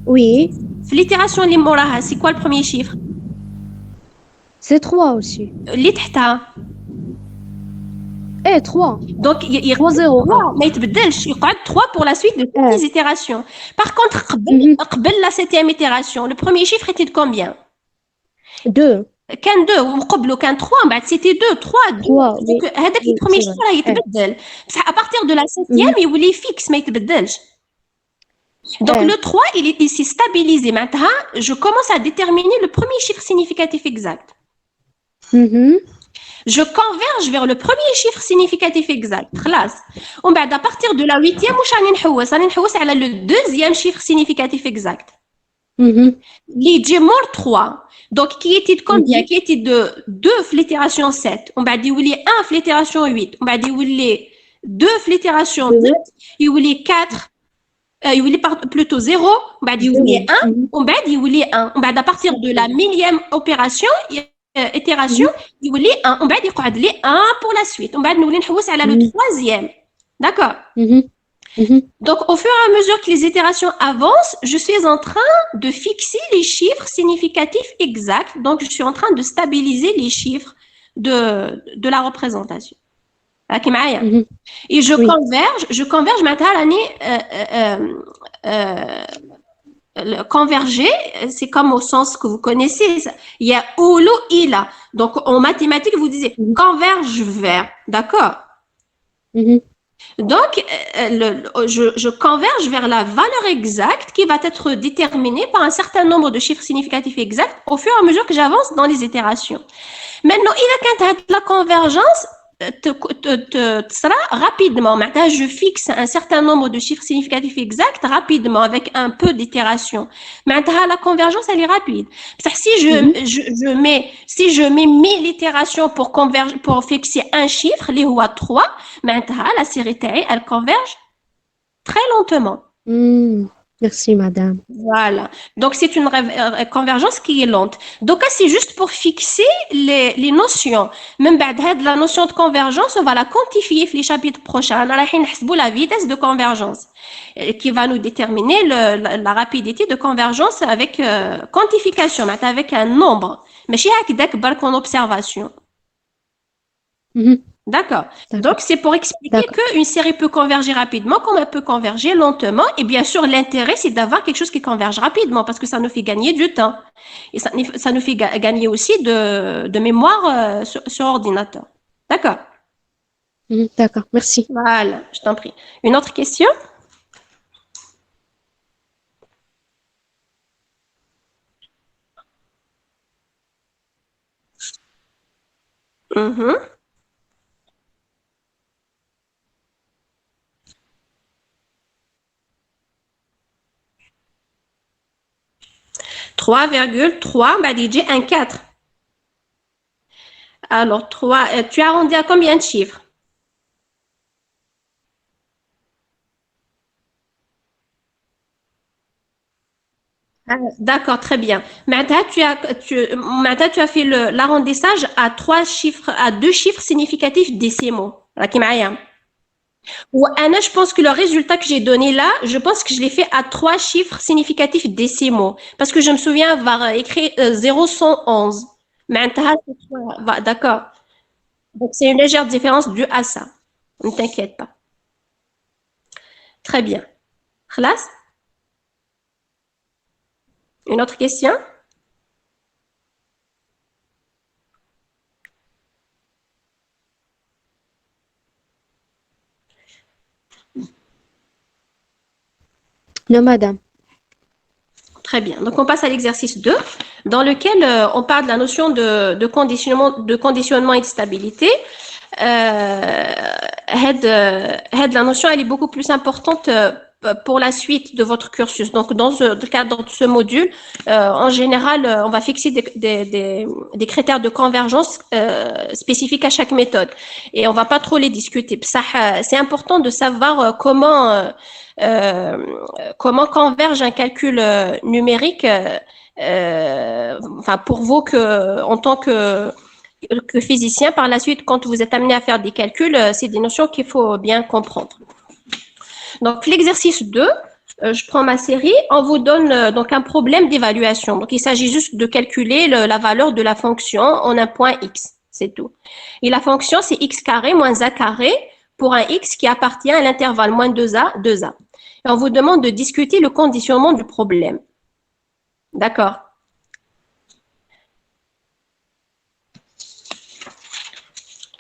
Oui, في l'itération اللي موراها c'est quoi le premier chiffre? c'est 3 aussi. اللي تحتها. Eh, 3. Donc 3-0. ما يتبدلش يقعد 3 pour la suite de toutes les itérations. Par contre قبل la septième itération, le premier chiffre était de combien? 2. كان 2 وقبله كان 3 من بعد c'était 2 3 donc هذاك le premier chiffre راه يتبدل بصح à partir de la septième يولي fixe ما يتبدلش. Donc le 3 il s'est stabilisé. Maintenant je commence à déterminer le premier chiffre significatif exact. Je converge vers le premier chiffre significatif exact. خلاص. ومن بعد à partir de la huitième واش راني نحوس على le deuxième chiffre significatif exact. Li dit mort 3. Donc, qui était de combien? Qui était de 2 flétération 7. On va dire, il y a 1 flétération 8. On va dire, il y a 2 flétération 2. Il y a 4. Il y a plutôt 0. On va dire, il y a 1. On va dire, il y a 1. On va dire, à partir de la millième opération, itération, il y a 1. On va dire, il y a 1 pour la suite. On va dire, nous allons le troisième. D'accord? Donc, au fur et à mesure que les itérations avancent, je suis en train de fixer les chiffres significatifs exacts. Donc, je suis en train de stabiliser les chiffres de la représentation. Et je converge maintenant à l'année converger, c'est comme au sens que vous connaissez. Il y a olo, ila. Donc, en mathématiques, vous disiez converge vers. D'accord? Donc, je converge vers la valeur exacte qui va être déterminée par un certain nombre de chiffres significatifs exacts au fur et à mesure que j'avance dans les itérations. Maintenant, il y a la convergence sera rapidement. Maintenant, je fixe un certain nombre de chiffres significatifs exacts rapidement avec un peu d'itération. Maintenant, la convergence, elle est rapide. Si je mets 1000 itérations pour fixer un chiffre, les rois 3, maintenant, la série TAE, elle converge très lentement. Merci, madame. Voilà. Donc, c'est une convergence qui est lente. Donc, c'est juste pour fixer les notions. Même la notion de convergence, on va la quantifier dans les chapitres prochains. On va la vitesse de convergence qui va nous déterminer la rapidité de convergence avec quantification, avec un nombre. Mais chez Hakdak, en observation. D'accord. Donc, c'est pour expliquer qu'une série peut converger rapidement, comme elle peut converger lentement. Et bien sûr, l'intérêt, c'est d'avoir quelque chose qui converge rapidement parce que ça nous fait gagner du temps. Et ça nous fait gagner aussi de mémoire sur ordinateur. D'accord. D'accord, merci. Voilà, je t'en prie. Une autre question? 3,3, bah, DJ 1,4. Alors, 3, tu as arrondi à combien de chiffres? D'accord, très bien. Maintenant, tu as fait l'arrondissage à 2 chiffres significatifs décimaux. راكي معايا؟ وأنا, je pense que le résultat que j'ai donné là, je pense que je l'ai fait à 3 chiffres significatifs décimaux. Parce que je me souviens avoir écrit 0,111. D'accord. Donc, c'est une légère différence due à ça. Ne t'inquiète pas. Très bien. خلاص? Une autre question? Non, madame. Très bien. Donc, on passe à l'exercice 2, dans lequel on parle de la notion de conditionnement et de stabilité. La notion, elle est beaucoup plus importante pour la suite de votre cursus. Donc, dans le cadre de ce module, en général, on va fixer des critères de convergence spécifiques à chaque méthode. Et on va pas trop les discuter. C'est important de savoir comment converge un calcul numérique pour vous en tant que physicien. Par la suite, quand vous êtes amené à faire des calculs, c'est des notions qu'il faut bien comprendre. Donc, l'exercice 2, je prends ma série, on vous donne donc un problème d'évaluation. Donc, il s'agit juste de calculer la valeur de la fonction en un point x, c'est tout. Et la fonction, c'est x carré moins a carré pour un x qui appartient à l'intervalle moins 2a, 2a. Et on vous demande de discuter le conditionnement du problème. D'accord.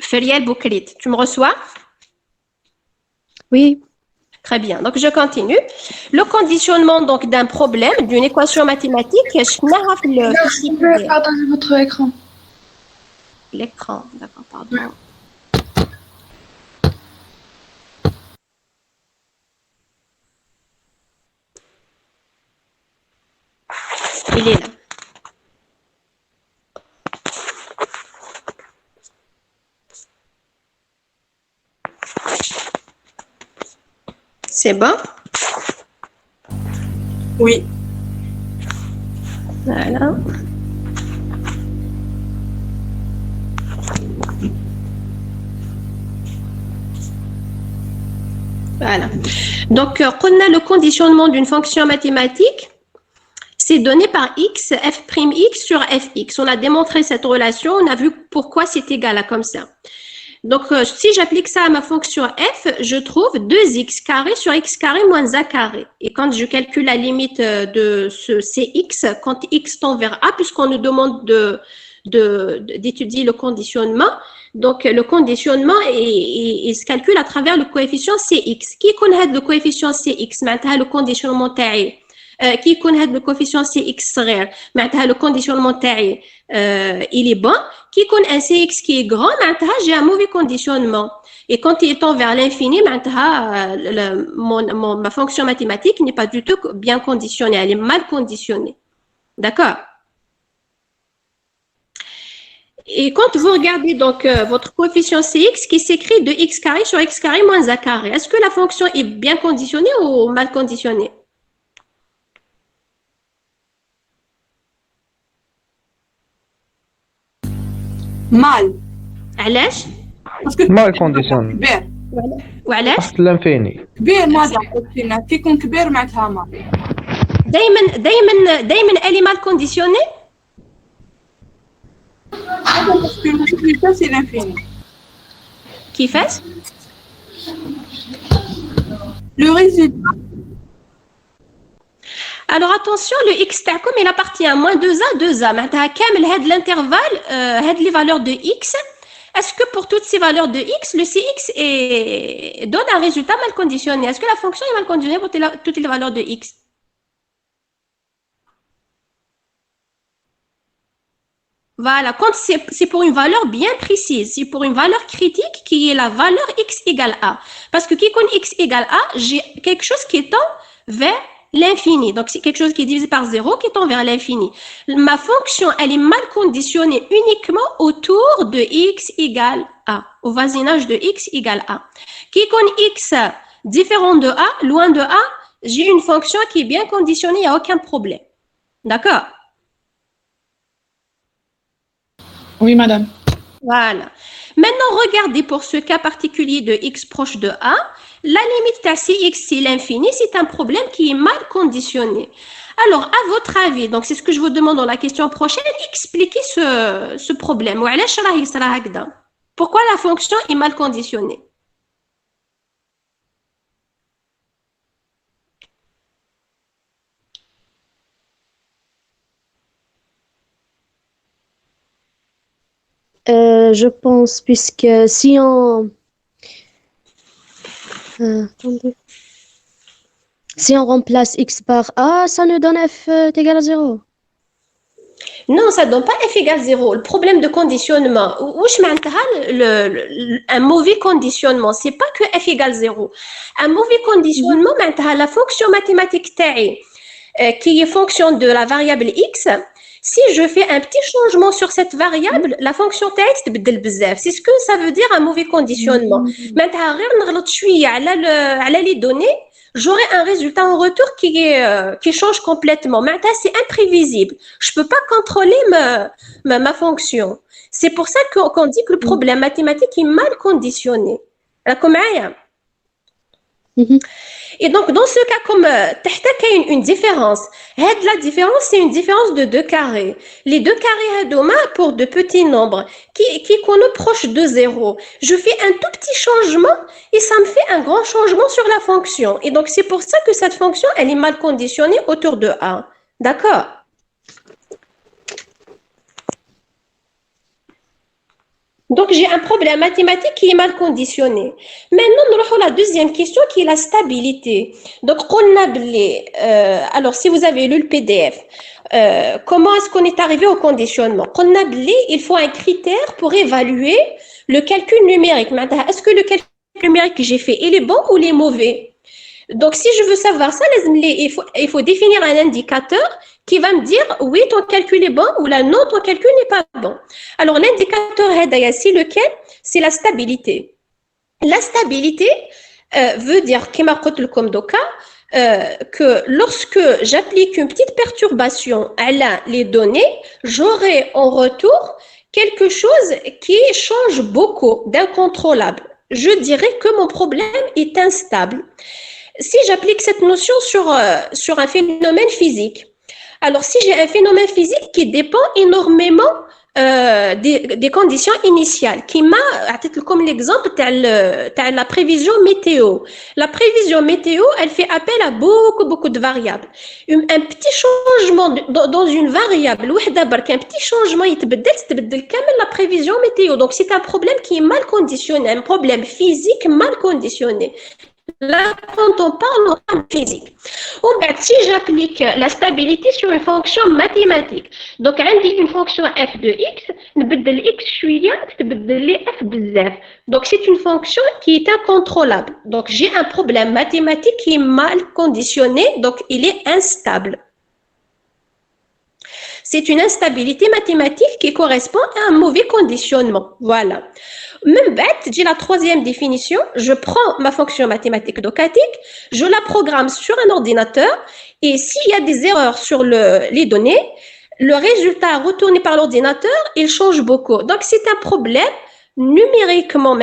Feriel Boukrit, tu me reçois? Oui. Très bien. Donc, je continue. Le conditionnement donc d'un problème, d'une équation mathématique, Vous pouvez partager votre écran. L'écran, d'accord, pardon. Il est là. C'est bon? Oui. Voilà. Voilà. Donc, on a le conditionnement d'une fonction mathématique. C'est donné par x, f'x sur fx. On a démontré cette relation, on a vu pourquoi c'est égal à comme ça. Donc, si j'applique ça à ma fonction f, je trouve 2x carré sur x carré moins a carré. Et quand je calcule la limite de ce cx, quand x tend vers a, puisqu'on nous demande d'étudier le conditionnement, donc le conditionnement il se calcule à travers le coefficient cx. Qui connaît le coefficient cx? معناتها le conditionnement تاعي. Qui connaît le coefficient cx صغير معناتها le conditionnement تاعي il est bon. Qui connaît un cx qui est grand معناتها j'ai un mauvais conditionnement. Et quand il tend vers l'infini معناتها ma fonction mathématique n'est pas du tout bien conditionnée, elle est mal conditionnée. D'accord? Et quand vous regardez donc votre coefficient cx qui s'écrit de x carré sur x carré moins a carré, est-ce que la fonction est bien conditionnée ou mal conditionnée? مال. علاش؟ مال كونديسيون كبير. وعلاش؟ تحت الانفيني كبير مادام قلتينا كي يكون كبير معناتها مال. دائما الي مال كونديسيوني؟ باسكو الريزولتا سي لانفيني. كيفاش؟ لو ريزولتا. Alors attention, le x تاعكم il appartient à moins 2a, 2a. معناتها كامل هاد l'intervalle, هاد les valeurs de x. Est-ce que pour toutes ces valeurs de x, le cx donne un résultat mal conditionné? Est-ce que la fonction est mal conditionnée pour toutes les valeurs de x? Voilà, quand c'est pour une valeur bien précise, c'est pour une valeur critique qui est la valeur x égale a. Parce que qui connaît x égale a, j'ai quelque chose qui tend vers l'infini. Donc, c'est quelque chose qui est divisé par 0 qui tend vers l'infini. Ma fonction, elle est mal conditionnée uniquement autour de x égale a, au voisinage de x égale a. Qui connaît x différent de a, loin de a, j'ai une fonction qui est bien conditionnée, il n'y a aucun problème. D'accord? Oui, madame. Voilà. Maintenant, regardez pour ce cas particulier de x proche de a, la limite à si x c'est l'infini, c'est un problème qui est mal conditionné. Alors, à votre avis, donc c'est ce que je vous demande dans la question prochaine, expliquez ce problème. Pourquoi la fonction est mal conditionnée? Je pense, puisque si on... attendez. Si on remplace x par a, ça nous donne f est égal à 0. Non, ça ne donne pas f égale 0. Le problème de conditionnement, un mauvais conditionnement, c'est pas que f égale 0. Un mauvais conditionnement, la fonction mathématique qui est fonction de la variable x, si je fais un petit changement sur cette variable, la fonction taille تبدل بزاف. C'est ce que ça veut dire un mauvais conditionnement. Maintenant, غير نغلط شوية على les données, j'aurai un résultat en retour qui change complètement. Maintenant, c'est imprévisible. Je peux pas contrôler ma fonction. C'est pour ça qu'on dit que le problème mathématique est mal conditionné. راكم معايا؟ Et donc, dans ce cas, comme il y a une différence, la différence, c'est une différence de 2 carrés. Les 2 carrés, pour de petits nombres qui sont proches de 0, je fais un tout petit changement et ça me fait un grand changement sur la fonction. Et donc, c'est pour ça que cette fonction, elle est mal conditionnée autour de 1. D'accord? Donc, j'ai un problème mathématique qui est mal conditionné. Maintenant, nous allons à la deuxième question qui est la stabilité. Donc, alors, si vous avez lu le PDF, comment est-ce qu'on est arrivé au conditionnement? Il faut un critère pour évaluer le calcul numérique. Est-ce que le calcul numérique que j'ai fait, il est bon ou il est mauvais? Donc, si je veux savoir ça, il faut définir un indicateur qui va me dire oui, ton calcul est bon ou là, non, ton calcul n'est pas bon. Alors, l'indicateur c'est lequel? C'est la stabilité. La stabilité veut dire, que lorsque j'applique une petite perturbation à les données, j'aurai en retour quelque chose qui change beaucoup, d'incontrôlable. Je dirais que mon problème est instable. Si j'applique cette notion sur un phénomène physique, alors si j'ai un phénomène physique qui dépend énormément des conditions initiales, qui m'a, comme l'exemple, la prévision météo. La prévision météo, elle fait appel à beaucoup de variables. Un petit changement dans une variable, un petit changement, il la prévision météo. Donc, c'est un problème qui est mal conditionné, un problème physique mal conditionné. Là, quand on parle en physique, si j'applique la stabilité sur une fonction mathématique, donc j'ai une fonction f de x, x f bzaf. Donc c'est une fonction qui est incontrôlable. Donc j'ai un problème mathématique qui est mal conditionné, donc il est instable. C'est une instabilité mathématique qui correspond à un mauvais conditionnement. Voilà. Même j'ai la troisième définition. Je prends ma fonction mathématique docatique, je la programme sur un ordinateur et s'il y a des erreurs sur les données, le résultat retourné par l'ordinateur, il change beaucoup. Donc, c'est un problème numériquement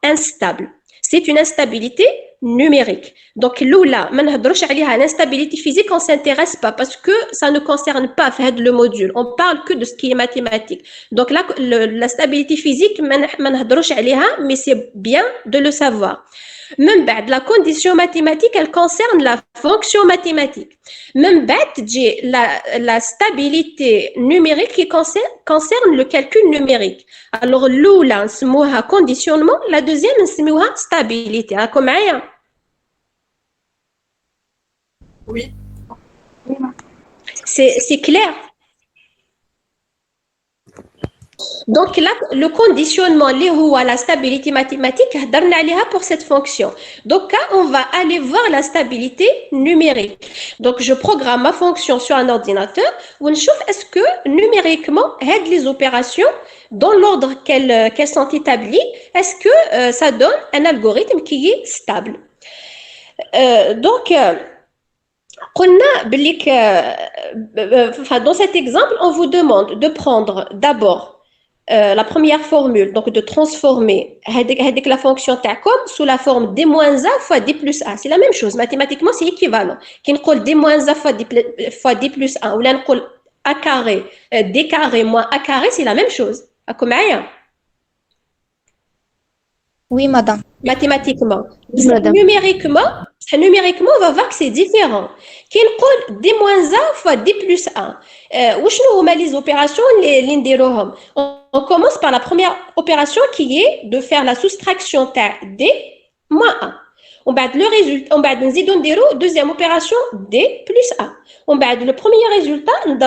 instable. C'est une instabilité numérique. Donc, l'instabilité physique, on ne s'intéresse pas parce que ça ne concerne pas le module. On parle que de ce qui est mathématique. Donc, là, la stabilité physique, mais c'est bien de le savoir. Même la condition mathématique, elle concerne la fonction mathématique. Même j'ai la stabilité numérique qui concerne le calcul numérique. Alors, l'oula, on conditionnement, la deuxième, on stabilité. Comment? Oui. C'est clair? Donc là, le conditionnement, la stabilité mathématique, pour cette fonction. Donc là, on va aller voir la stabilité numérique. Donc je programme ma fonction sur un ordinateur. On chauffe est-ce que numériquement, les opérations, dans l'ordre qu'elles sont établies, est-ce que ça donne un algorithme qui est stable. Dans cet exemple, on vous demande de prendre d'abord la première formule, donc de transformer la fonction TACOM sous la forme d-a fois d plus a. C'est la même chose, mathématiquement c'est équivalent. Qui nous colle d-a fois d plus a, ou là nous colle a carré, d carré moins a carré, c'est la même chose. Oui, madame. Mathématiquement. Madame. Numériquement, on va voir que c'est différent. Qui nous colle d-a fois d plus a. Où sont les opérations on commence par la première opération qui est de faire la soustraction d moins a. On va le résultat, on va nous deuxième opération d plus a. On va le premier résultat, nous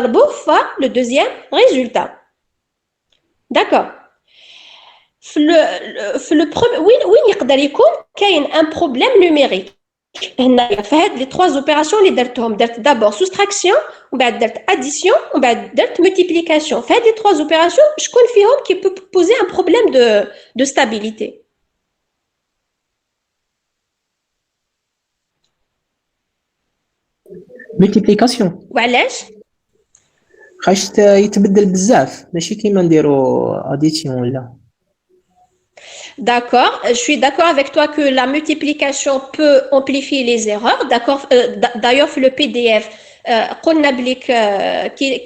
fois le deuxième résultat. D'accord. Le premier, oui, il y a un problème numérique. Les trois opérations d'abord soustraction, addition, multiplication. Les trois opérations, je confirme qui peut poser un problème de stabilité. multiplication وعلاش؟ خاش يتبدل بزاف ماشي كيما نديرو اديسيون ولا. D'accord, je suis d'accord avec toi que la multiplication peut amplifier les erreurs. D'accord, d'ailleurs, le PDF,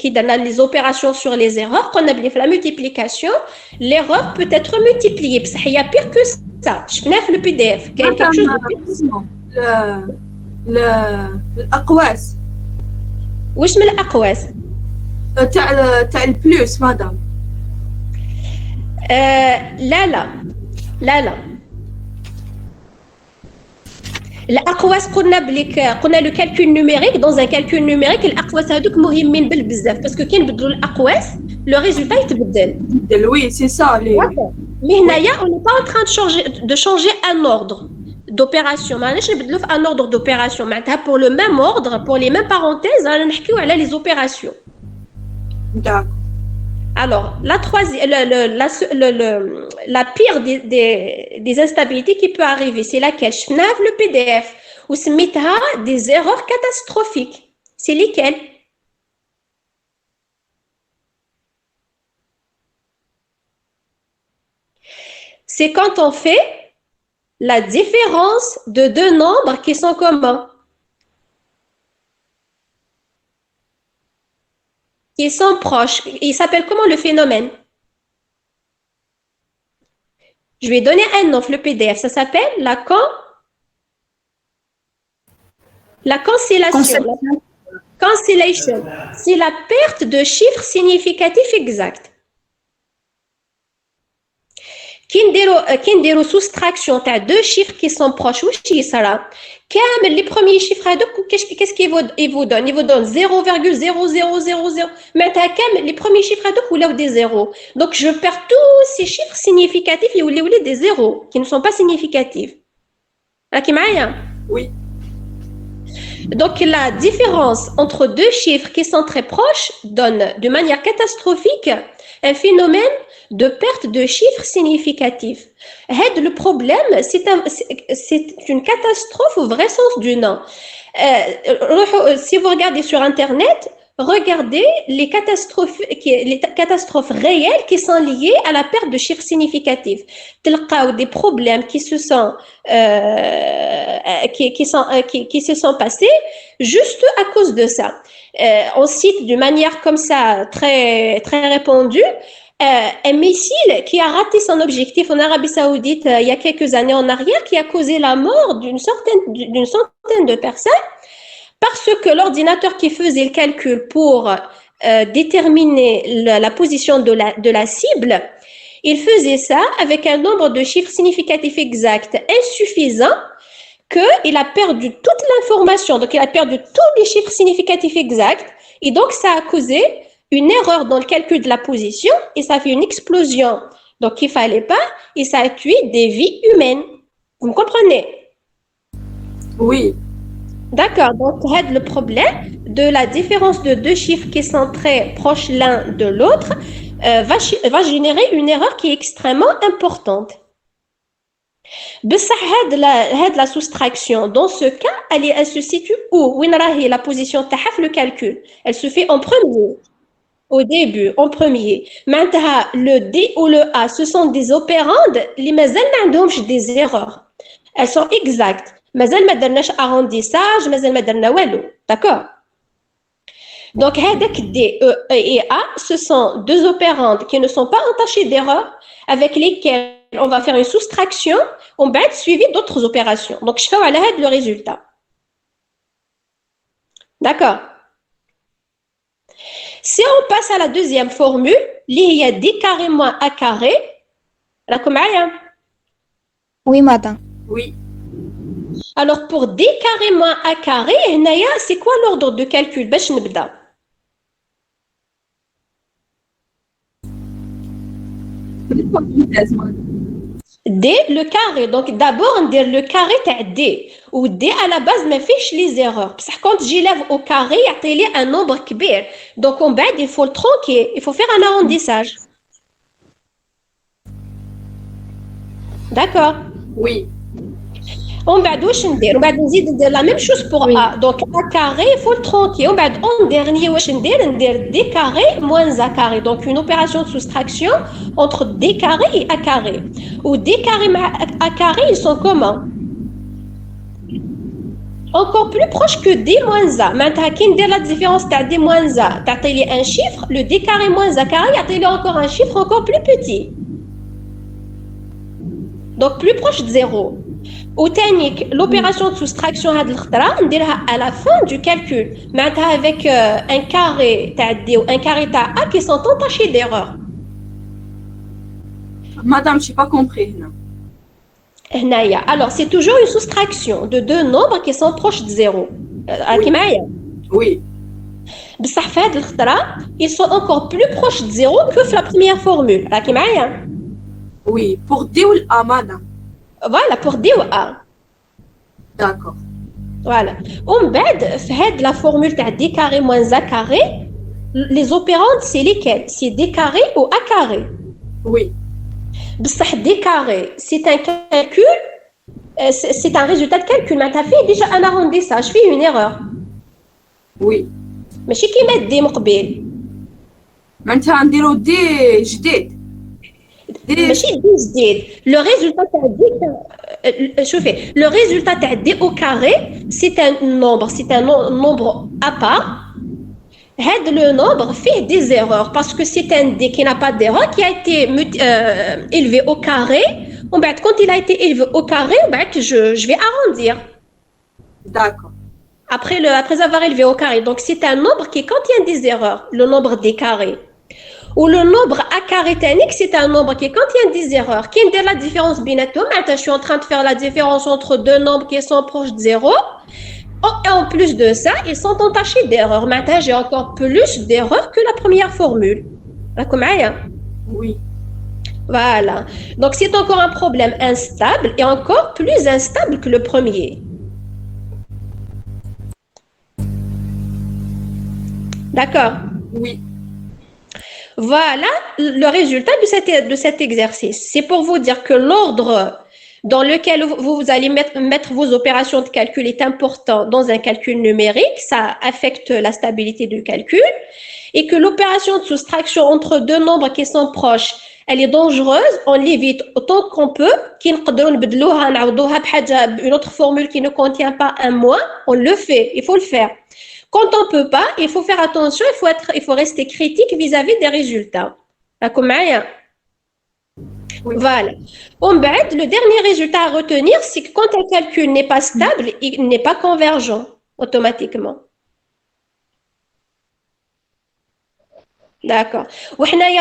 qui donne les opérations sur les erreurs, qu'on a la multiplication, l'erreur peut être multipliée. Il y a pire que ça. Je finis le PDF. Quelque chose de الأقواس. وش من الأقواس؟ تاع البلوس مدام. لا الأقواس قلنا le calcul numérique dans un calcul numérique الأقواس هذوك مهمين بزاف parce que كي نبدلوا الأقواس le résultat يتبدل. Oui, c'est ça. Mais هنايا on n'est pas en train de changer un ordre d'opération. معناش نبدلوا في un ordre d'opération. معناتها pour le même ordre, pour les mêmes parenthèses, رانا نحكيو على les opérations. D'accord. Alors, la pire des instabilités qui peut arriver, c'est laquelle? Je finis le PDF ou se mettra des erreurs catastrophiques. C'est lesquelles? C'est quand on fait la différence de deux nombres qui sont communs. Qui sont proches. Il s'appelle comment le phénomène? Je vais donner un nom, le PDF. Ça s'appelle la cancellation. Cancellation. C'est la perte de chiffres significatifs exacts. Qui نديرو soustraction تاع deux chiffres qui sont proches واش يصرى كامل les premiers chiffres هذوك qu'est-ce qu'ils vous donnent? Ils vous donnent 0,0000 معناتها كامل les premiers chiffres هذوك ولاو des zéros. Donc je perds tous ces chiffres significatifs يوليو لي des zéros qui ne sont pas significatifs. راكي معايا؟ Oui. Donc la différence entre deux chiffres qui sont très proches donne de manière catastrophique un phénomène de perte de chiffres significatifs. Le problème, c'est une catastrophe au vrai sens du nom. Si vous regardez sur Internet, regardez les catastrophes réelles qui sont liées à la perte de chiffres significatifs. Tels des problèmes qui se sont passés juste à cause de ça. On cite d'une manière comme ça très, très répandue un missile qui a raté son objectif en Arabie Saoudite il y a quelques années en arrière, qui a causé la mort d'une centaine de personnes parce que l'ordinateur qui faisait le calcul pour déterminer la position de la cible, il faisait ça avec un nombre de chiffres significatifs exacts insuffisant qu'il a perdu toute l'information, donc il a perdu tous les chiffres significatifs exacts et donc ça a causé une erreur dans le calcul de la position et ça fait une explosion. Donc, il ne fallait pas et ça a tué des vies humaines. Vous me comprenez? Oui. D'accord, donc c'est le problème de la différence de deux chiffres qui sont très proches l'un de l'autre va générer une erreur qui est extrêmement importante. La soustraction, dans ce cas, elle se situe où? Où est la position de le calcul? Elle se fait en premier, au début, en premier. Maintenant, le D ou le A, ce sont des opérandes qui n'ont des erreurs. Elles sont exactes. مازال ما درناش arrondissage, مازال ما درنا والو. D'accord? Donc, D, E et A, ce sont deux opérandes qui ne sont pas entachées d'erreurs, avec lesquelles on va faire une soustraction, on va être suivi d'autres opérations. Donc, je fais le résultat. D'accord? Si on passe à la deuxième formule, il y a D carré moins A carré. Oui, madame. Oui. Alors, pour D carré moins A carré, c'est quoi l'ordre de calcul? باش نبدا. D, le carré. Donc, d'abord, on dit le carré de D. Ou D, à la base, ne fiche les erreurs. Parce que quand j'élève au carré, il y a un nombre kbir. Donc, on bête, il faut le tronquer. Il faut faire un arrondissage. D'accord? Oui. On va dire la même chose pour A. Donc, A carré, il faut le tronquer. On va en dernier, on dire D carré moins A carré. Donc, une opération de soustraction entre D carré et A carré. Ou D carré et A carré, ils sont comment? Encore plus proche que D moins A. Maintenant, quelle est la différence de D moins A? Tu as un chiffre, le D carré moins A carré, tu as encore un chiffre encore plus petit. Donc, plus proche de 0. Ou l'opération de soustraction à la fin du calcul, avec un carré ou un carré A qui sont entachés d'erreurs. Madame, je n'ai pas compris. Alors, c'est toujours une soustraction de deux nombres qui sont proches de 0. Oui. Ils sont encore plus proches de 0 que la première formule. Oui, pour D ou A, madame. Voilà, pour D ou A. D'accord. Voilà. On fait la formule de D carré moins A carré. Les opérandes, c'est lesquelles? C'est D carré ou A carré? Oui. D carré, c'est un calcul, c'est un résultat de calcul. Mais tu as fait déjà un arrondissage, je fais une erreur. Oui. Mais je qui met D مقبل. معناتها نديرو D جديد. Le résultat le résultat D au carré, c'est un nombre à part. Le nombre fait des erreurs parce que c'est un D qui n'a pas d'erreur, qui a été élevé au carré. Quand il a été élevé au carré, je vais arrondir. D'accord. Après avoir élevé au carré. Donc, c'est un nombre qui contient des erreurs, le nombre D carré. Ou le nombre A carré tanique, c'est un nombre qui contient des erreurs. Qui est la différence binatoire? Je suis en train de faire la différence entre deux nombres qui sont proches de 0. Et en plus de ça, ils sont entachés d'erreurs. Maintenant, j'ai encore plus d'erreurs que la première formule. Oui. Voilà. Donc, c'est encore un problème instable et encore plus instable que le premier. D'accord? Oui. Voilà le résultat de cet exercice. C'est pour vous dire que l'ordre dans lequel vous allez mettre vos opérations de calcul est important dans un calcul numérique. Ça affecte la stabilité du calcul. Et que l'opération de soustraction entre deux nombres qui sont proches, elle est dangereuse. On l'évite autant qu'on peut. Une autre formule qui ne contient pas un moins, on le fait. Il faut le faire. Quand on ne peut pas, il faut faire attention, il faut rester critique vis-à-vis des résultats. Oui. Voilà. Le dernier résultat à retenir, c'est que quand un calcul n'est pas stable, il n'est pas convergent automatiquement. D'accord.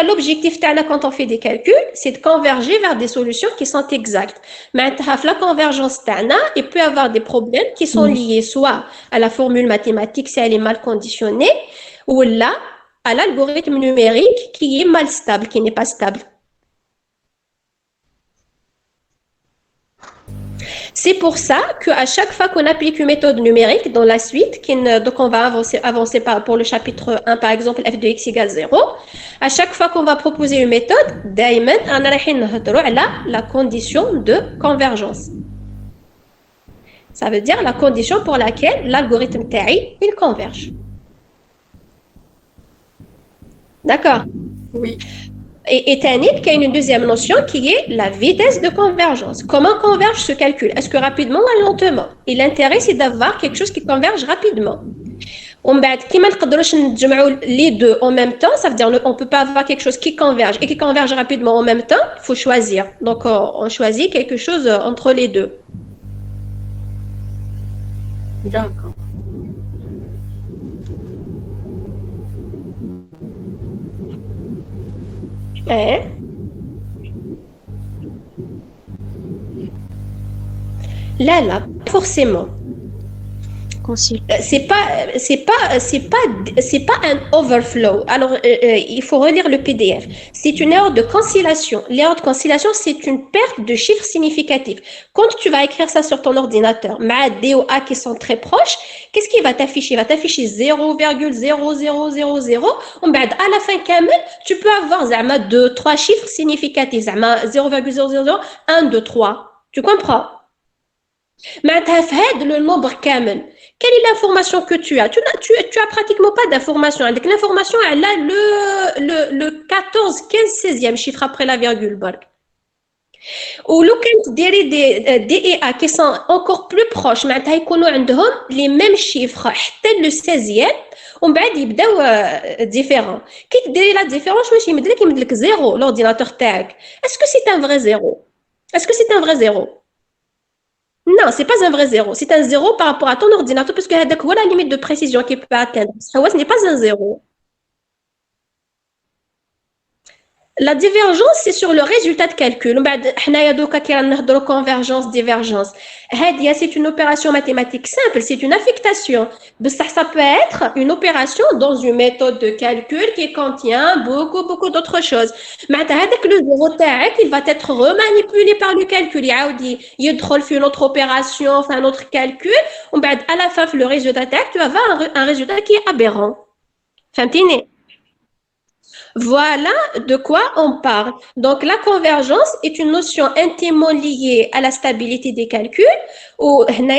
L'objectif quand on fait des calculs, c'est de converger vers des solutions qui sont exactes. Maintenant, la convergence, il peut y avoir des problèmes qui sont liés soit à la formule mathématique si elle est mal conditionnée, ou là, à l'algorithme numérique qui est mal stable, qui n'est pas stable. C'est pour ça qu'à chaque fois qu'on applique une méthode numérique dans la suite, donc on va avancer pour le chapitre 1, par exemple, f de x égale 0, à chaque fois qu'on va proposer une méthode, دايما أنا رايحين نهضروا على la condition de convergence. Ça veut dire la condition pour laquelle l'algorithme TAI, il converge. D'accord? Oui. Et Tanit, il y a une deuxième notion qui est la vitesse de convergence. Comment converge ce calcul? Est-ce que rapidement ou lentement? Et l'intérêt, c'est d'avoir quelque chose qui converge rapidement. On les deux en même temps, ça veut dire qu'on ne peut pas avoir quelque chose qui converge et qui converge rapidement en même temps, il faut choisir. Donc, on choisit quelque chose entre les deux. D'accord. Là, forcément. C'est pas un overflow. Alors, il faut relire le PDF. C'est une erreur de conciliation. L'erreur de conciliation, c'est une perte de chiffres significatifs. Quand tu vas écrire ça sur ton ordinateur, D ou A qui sont très proches, qu'est-ce qui va t'afficher? Il va t'afficher 0,0000. À la fin, tu peux avoir 2, 3 chiffres significatifs. 0,000, 1, 2, 3. Tu comprends? Le nombre كامل. Quelle est l'information que tu as? Tu as pratiquement pas d'information. L'information, elle a le 14, 15, 16e chiffre après la virgule. Ou des DEA qui sont encore plus proches, les mêmes chiffres, le 16e, on va dire différent. Qui te dit la différence? Je me dis que 0, l'ordinateur tag. Est-ce que c'est un vrai 0? Est-ce que c'est un vrai 0? Non, c'est pas un vrai 0. C'est un 0 par rapport à ton ordinateur parce que c'est la limite de précision qu'il peut atteindre. Ce n'est pas un 0. La divergence, c'est sur le résultat de calcul. Convergence, divergence. C'est une opération mathématique simple, c'est une affectation. Ça peut être une opération dans une méthode de calcul qui contient beaucoup d'autres choses. Le zéro il va être remanipulé par le calcul. Il fait une autre opération, fait un autre calcul. À la fin, le résultat, tu vas avoir un résultat qui est aberrant. Fantine? Voilà de quoi on parle. Donc, la convergence est une notion intimement liée à la stabilité des calculs. Où on a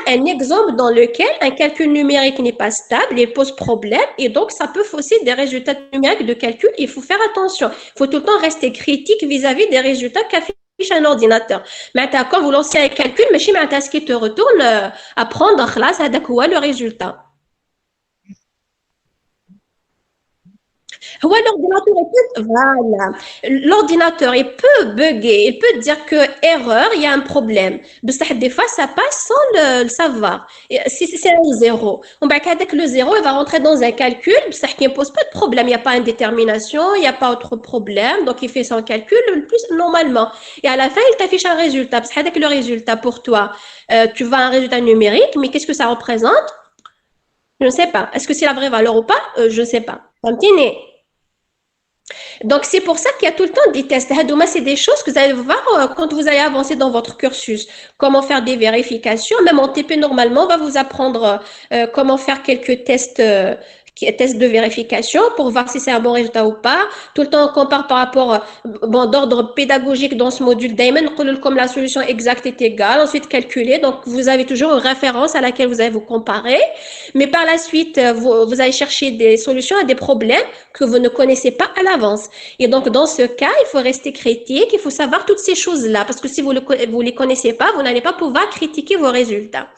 un exemple dans lequel un calcul numérique n'est pas stable et pose problème. Et donc, ça peut fausser des résultats numériques de calcul. Il faut faire attention. Il faut tout le temps rester critique vis-à-vis des résultats qu'affiche un ordinateur. Maintenant, quand vous lancez un calcul, mais ce qui te retourne à prendre classe, c'est le résultat. Ouais, l'ordinateur, il peut bugger, il peut dire que erreur, il y a un problème. Des fois, ça passe sans le savoir. Si c'est un 0, avec le 0, il va rentrer dans un calcul, qui ne pose pas de problème. Il n'y a pas indétermination, il n'y a pas autre problème. Donc, il fait son calcul le plus normalement. Et à la fin, il t'affiche un résultat. Avec le résultat pour toi, tu vois un résultat numérique, mais qu'est-ce que ça représente? Je ne sais pas. Est-ce que c'est la vraie valeur ou pas? Je ne sais pas. Donc, c'est pour ça qu'il y a tout le temps des tests. C'est des choses que vous allez voir quand vous allez avancer dans votre cursus. Comment faire des vérifications. Même en TP, normalement, on va vous apprendre comment faire quelques tests de vérification pour voir si c'est un bon résultat ou pas. Tout le temps, on compare par rapport d'ordre pédagogique dans ce module. Comme la solution exacte est égale, ensuite calculer. Donc, vous avez toujours une référence à laquelle vous allez vous comparer. Mais par la suite, vous allez chercher des solutions à des problèmes que vous ne connaissez pas à l'avance. Et donc, dans ce cas, il faut rester critique, il faut savoir toutes ces choses-là. Parce que si vous les connaissez pas, vous n'allez pas pouvoir critiquer vos résultats.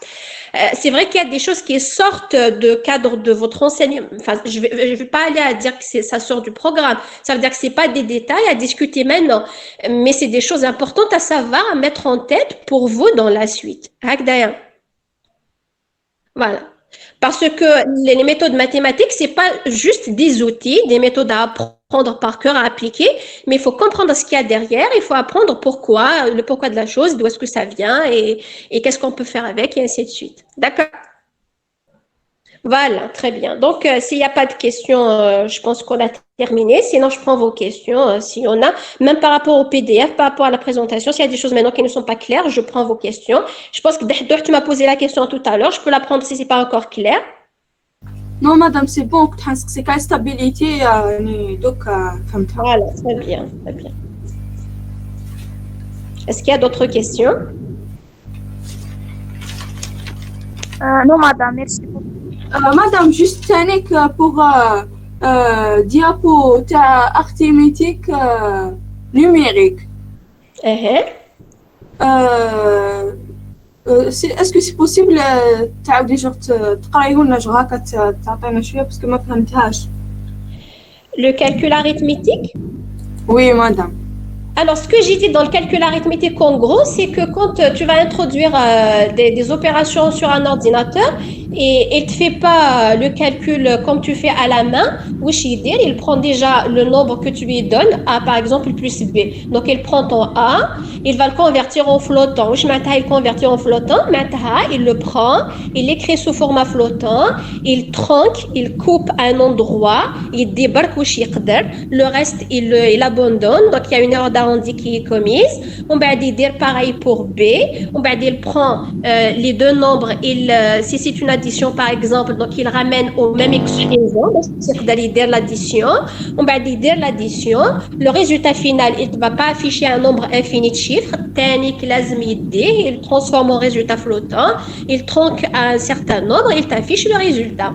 C'est vrai qu'il y a des choses qui sortent de cadre de votre enseignement. Enfin, je vais pas aller à dire que ça sort du programme. Ça veut dire que c'est pas des détails à discuter maintenant, mais c'est des choses importantes à savoir, à mettre en tête pour vous dans la suite. Voilà. Parce que les méthodes mathématiques, c'est pas juste des outils, des méthodes à apprendre par cœur, à appliquer, mais il faut comprendre ce qu'il y a derrière, il faut apprendre pourquoi, le pourquoi de la chose, d'où est-ce que ça vient et qu'est-ce qu'on peut faire avec et ainsi de suite. D'accord? Voilà, très bien. Donc, s'il n'y a pas de questions, je pense qu'on a terminé. Sinon, je prends vos questions, s'il y en a. Même par rapport au PDF, par rapport à la présentation, s'il y a des choses maintenant qui ne sont pas claires, je prends vos questions. Je pense que Dahdour, tu m'as posé la question tout à l'heure. Je peux la prendre si ce n'est pas encore clair. Non, madame, c'est bon. كنت حنسقسيك على stabilité يعني دوك فهمتها. Voilà, très bien, très bien. Est-ce qu'il y a d'autres questions? Non, madame, merci beaucoup. Madame, juste تانيك pour diapo تاع arithmétique numérique. Est-ce que c'est possible تعاودي جوغ تقرايه لنا جوغ هكا تعطينا شويه باسكو ما فهمتهاش. Le calcul arithmétique? Oui, madame. Alors, ce que j'ai dit dans le calcul arithmétique, en gros, c'est que quand tu vas introduire des opérations sur un ordinateur et il ne te fait pas le calcul comme tu fais à la main, il prend déjà le nombre que tu lui donnes, A par exemple plus B. Donc, il prend ton A, il va le convertir en flottant. Il convertit en flottant, il le prend, il l'écrit sous format flottant, il tronque, il coupe à un endroit, il débarque le reste, il abandonne. Donc, il y a une erreur d'arrondi qui est commise. On va dire pareil pour B. On va dire il prend les deux nombres, si c'est une addition par exemple, donc il ramène au même expression, c'est-à-dire l'addition. On va dire l'addition. Le résultat final, il ne va pas afficher un nombre infini de chiffres. Il transforme en résultat flottant. Il tronque à un certain nombre, il t'affiche le résultat.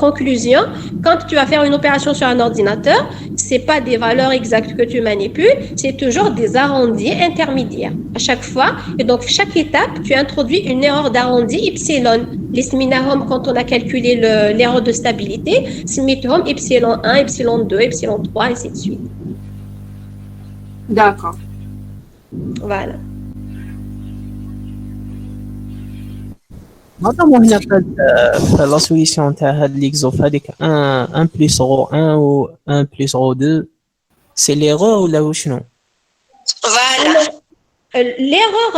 Conclusion, quand tu vas faire une opération sur un ordinateur, c'est pas des valeurs exactes que tu manipules, c'est toujours des arrondis intermédiaires à chaque fois. Et donc, chaque étape, tu introduis une erreur d'arrondi epsilon. Les seminahom, quand on a calculé l'erreur de stabilité, seminahom epsilon 1, epsilon 2, epsilon 3, et ainsi de suite. D'accord. Voilà. مادام هنا في لا سوليسيون تاع هاد ليكزوف هذيك 1 بلس رو 1 و 1 بلس رو 2 سي ليغور ولا شنو؟ Voilà. L'erreur,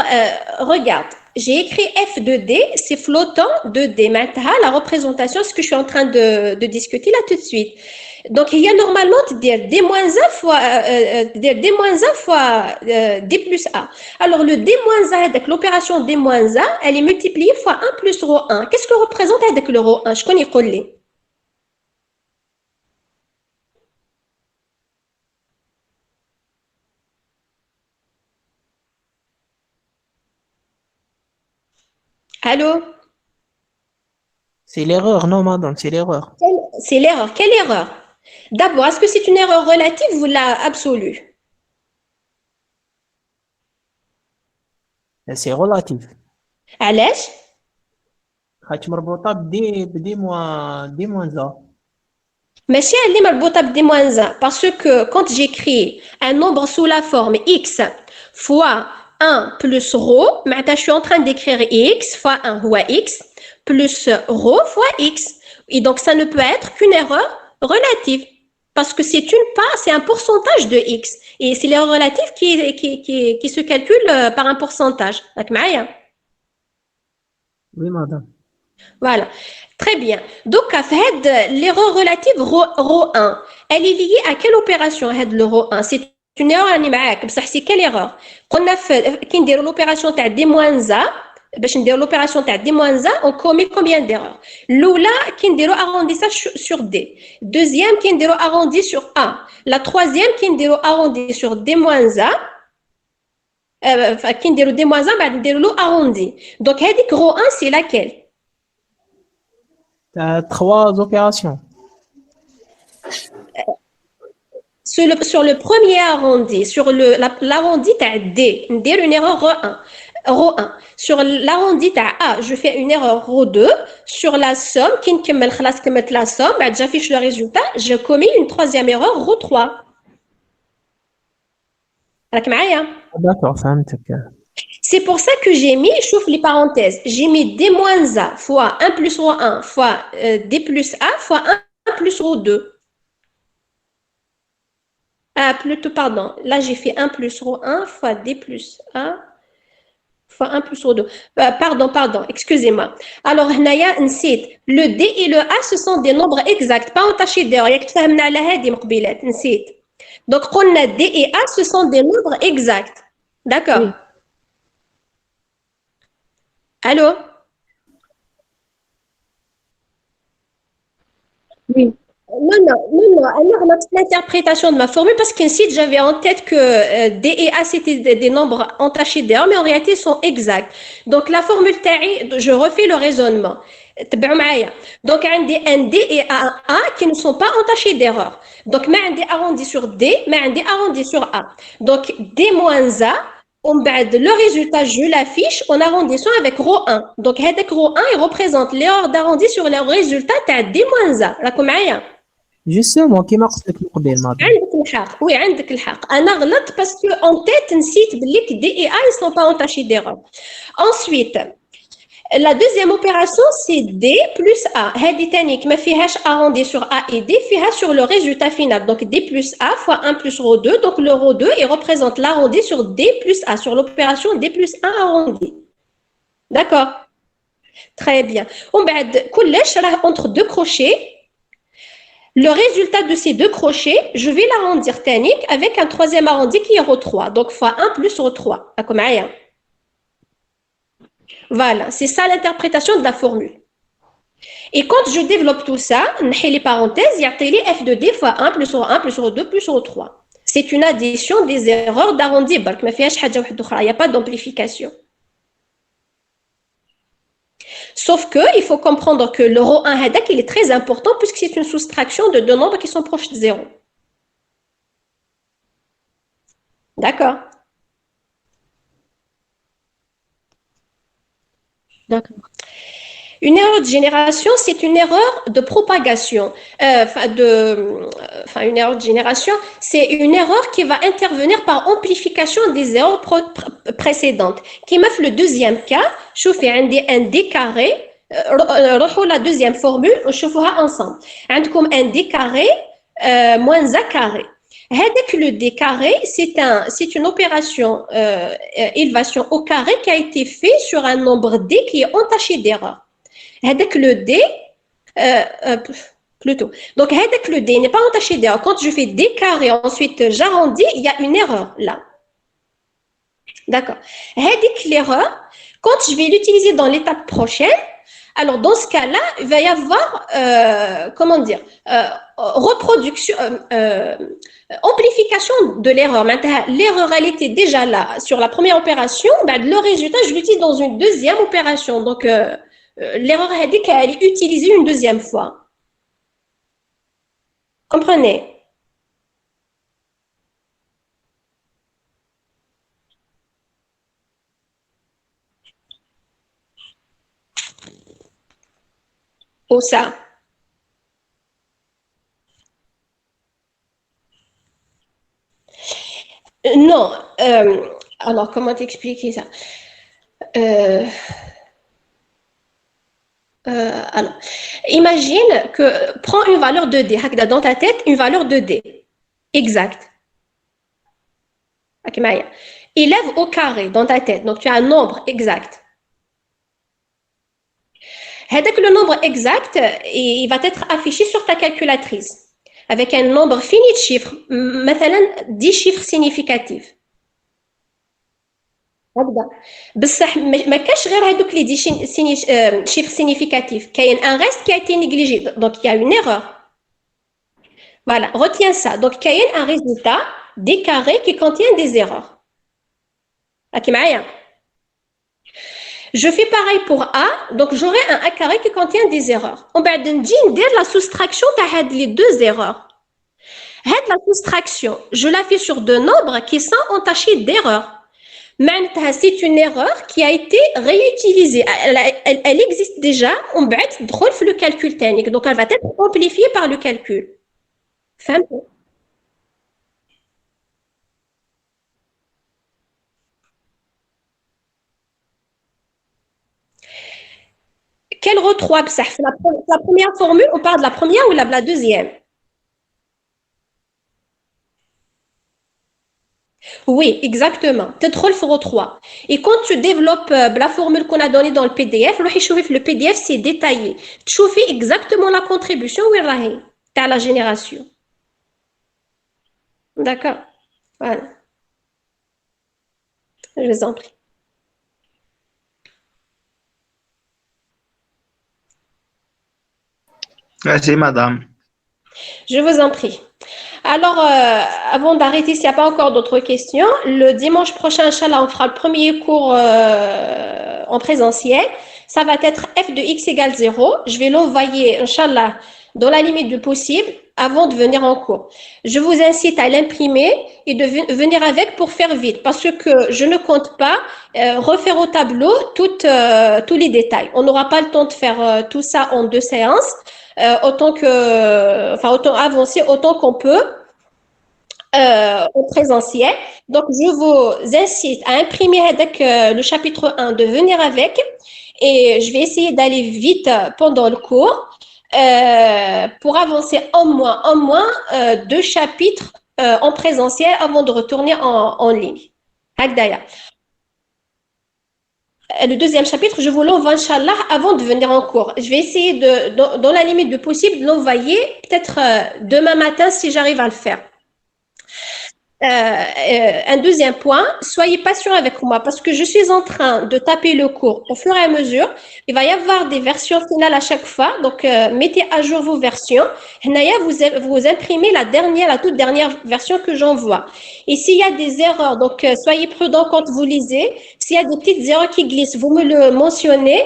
regarde, j'ai écrit F de D, c'est flottant de D. Maintenant, la représentation, ce que je suis en train de discuter là tout de suite. Donc, il y a normalement dire D-1 fois, D-1 fois D plus A. Alors, le D-1, avec l'opération D-A, elle est multipliée fois 1 plus rho 1. Qu'est-ce que représente avec le rho 1? Je connais collé. Allô? C'est l'erreur, non madame, c'est l'erreur. C'est l'erreur. Quelle erreur? D'abord, est-ce que c'est une erreur relative ou la absolue? C'est relatif. علاش؟ خاطش مربوطة بدي موان زا. ماشي اللي مربوطة بدي موان زا parce que quand j'écris un nombre sous la forme x fois 1 plus rho, معناتها je suis en train d'écrire x fois 1 هو x plus rho fois x. Et donc ça ne peut être qu'une erreur relative parce que c'est un pourcentage de x et c'est l'erreur relative qui se calcule par un pourcentage. راك معايا؟ Oui madame. Voilà. Très bien. Donc, l'erreur relative rho 1, elle est liée à quelle opération, le rho 1? C'est une erreur animale. C'est quelle erreur? Quand on a l'opération de D-A, l'opération de D-A, on commet combien d'erreurs? L'oula, qui est arrondissage sur D. Deuxième, qui est arrondi sur A. La troisième, qui est arrondi sur D-A. Qui est D-A, arrondi. Donc, rho 1, c'est laquelle? Tu as 3 opérations. Sur le premier arrondi, sur l'arrondi de D, une erreur rho 1. Sur l'arrondi de A, je fais une erreur rho 2. Sur la somme, qui me la somme, j'affiche le résultat, je commets une troisième erreur rho 3. D'accord, فهمتك. C'est pour ça que j'ai mis, je chauffe les parenthèses, j'ai mis D-A fois 1 plus rho 1 fois D plus A fois 1 plus rho 2. Ah, plutôt, pardon. Là, j'ai fait 1 plus rho 1 fois D plus A fois 1 plus ρ2. Pardon, excusez-moi. Alors, هنايا نسيت. Le D et le A, ce sont des nombres exacts, pas entachés d'erreur. ياك تفهمنا على هذه مقبلات نسيت. Donc, قلنا D et A, ce sont des nombres exacts. D'accord. Oui. Allô? Oui. Non. Alors, l'interprétation de ma formule, parce qu'ainsi, j'avais en tête que D et A, c'était des nombres entachés d'erreur, mais en réalité, ils sont exacts. Donc, la formule TAI, je refais le raisonnement. Donc, un D et un A qui ne sont pas entachés d'erreur. Donc, un D arrondi sur D, un D arrondi sur A. Donc, D moins A, le résultat, je l'affiche en arrondissant avec ρ1. Donc, ρ1, il représente l'erreur d'arrondi sur le résultat de D moins A. D'accord? Justement, كيما قلت لك من قبل ماضي. عندك الحق وي عندك الحق انا غلطت باسكو اون تيت نسيت بلي دي اي ا ils sont pas entachés d'erreur. Ensuite, la deuxième opération c'est D plus A. هذه تانيك ما فيهاش arrondi sur A et D, فيها sur le résultat final. Donc D plus A fois 1 plus ρ2. Donc le ρ2 il représente l'arrondi sur D plus A, sur l'opération D plus 1 arrondi. D'accord? Très bien. ومن بعد كلش راه entre deux crochets. Le résultat de ces deux crochets, je vais l'arrondir tanique avec un troisième arrondi qui est ρ3. Donc, fois 1 plus ρ3. Voilà, c'est ça l'interprétation de la formule. Et quand je développe tout ça, les parenthèses, il y a f de D fois 1 plus ρ1 plus ρ2 plus ρ3. C'est une addition des erreurs d'arrondi. Il n'y a pas d'amplification. Sauf que il faut comprendre que le ρ1 hadak, il est très important puisque c'est une soustraction de deux nombres qui sont proches de 0. D'accord? D'accord. Une erreur de génération, c'est une erreur de propagation. Une erreur de génération, c'est une erreur qui va intervenir par amplification des erreurs précédentes. Qui m'a fait le deuxième cas, je fais un D carré, la deuxième formule, je ferai ensemble. Comme un D carré moins A carré. Le D carré, c'est une opération élévation au carré qui a été faite sur un nombre D qui est entaché d'erreur. Le D, plutôt. Donc, le D n'est pas entaché d'erreur. Quand je fais D carré, ensuite j'arrondis, il y a une erreur là. D'accord. L'erreur, quand je vais l'utiliser dans l'étape prochaine, alors dans ce cas-là, il va y avoir, reproduction, amplification de l'erreur. Maintenant, l'erreur, elle était déjà là sur la première opération. Le résultat, je l'utilise dans une deuxième opération. Donc, l'erreur a dit qu'elle est utilisée une deuxième fois. Comprenez? Ou ça? Non. Alors, comment t'expliquer ça? Alors, imagine que prends une valeur de D, dans ta tête, une valeur de D, exact. Élève au carré dans ta tête, donc tu as un nombre exact. Le nombre exact, il va être affiché sur ta calculatrice avec un nombre fini de chiffres, مثلا 10 chiffres significatifs. بصح ما كاش غير هذوك لي دي chiffres significatifs, كاين un reste qui a été négligé, donc il y a une erreur. Voilà, retiens ça. Donc كاين un résultat des carrés qui contient des erreurs. راكي معايا؟ Je fais pareil pour A, donc j'aurai un A carré qui contient des erreurs. On va dire la soustraction de les deux erreurs. La soustraction, je la fais sur deux nombres qui sont entachés d'erreurs. C'est une erreur qui a été réutilisée. Elle existe déjà, on va être le calcul technique. Donc elle va être amplifiée par le calcul. Fahmtوا؟ Quel retroit ça? La première formule, on parle de la première ou la deuxième? Oui, exactement. تدخل في row 3. Et quand tu développes la formule qu'on a donnée dans le PDF, le PDF c'est détaillé. Tu fais exactement la contribution où est à la génération. D'accord. Voilà. Je vous en prie. Merci, madame. Je vous en prie. Alors, avant d'arrêter, s'il n'y a pas encore d'autres questions, le dimanche prochain, Inch'Allah, on fera le premier cours en présentiel. Ça va être f de x égale 0. Je vais l'envoyer, Inch'Allah, dans la limite du possible avant de venir en cours. Je vous incite à l'imprimer et de venir avec pour faire vite parce que je ne compte pas refaire au tableau tous les détails. On n'aura pas le temps de faire tout ça en 2 séances. Autant avancer autant qu'on peut au présentiel. Donc, je vous incite à imprimer avec le chapitre 1, de venir avec, et je vais essayer d'aller vite pendant le cours pour avancer au moins 2 chapitres en présentiel avant de retourner en ligne. Hakdaya. Le deuxième chapitre, je vous l'envoie, Inch'Allah, avant de venir en cours. Je vais essayer, dans la limite du possible, de l'envoyer peut-être demain matin si j'arrive à le faire. Un deuxième point, soyez patient avec moi parce que je suis en train de taper le cours au fur et à mesure. Il va y avoir des versions finales à chaque fois, donc mettez à jour vos versions. Naya, vous imprimez la toute dernière version que j'envoie. Et s'il y a des erreurs, donc soyez prudents quand vous lisez. S'il y a des petites erreurs qui glissent, vous me le mentionnez.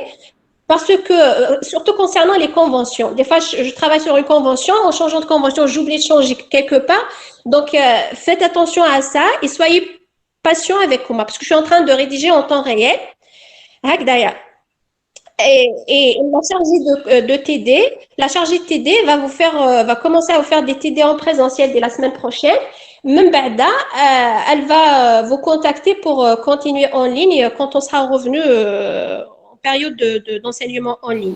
Parce que, surtout concernant les conventions, des fois, je travaille sur une convention, en changeant de convention, j'oublie de changer quelque part. Donc, faites attention à ça et soyez patient avec moi, parce que je suis en train de rédiger en temps réel. Et la chargée de TD, va commencer à vous faire des TD en présentiel dès la semaine prochaine. Même Bada, elle va vous contacter pour continuer en ligne quand on sera revenu période d'enseignement en ligne.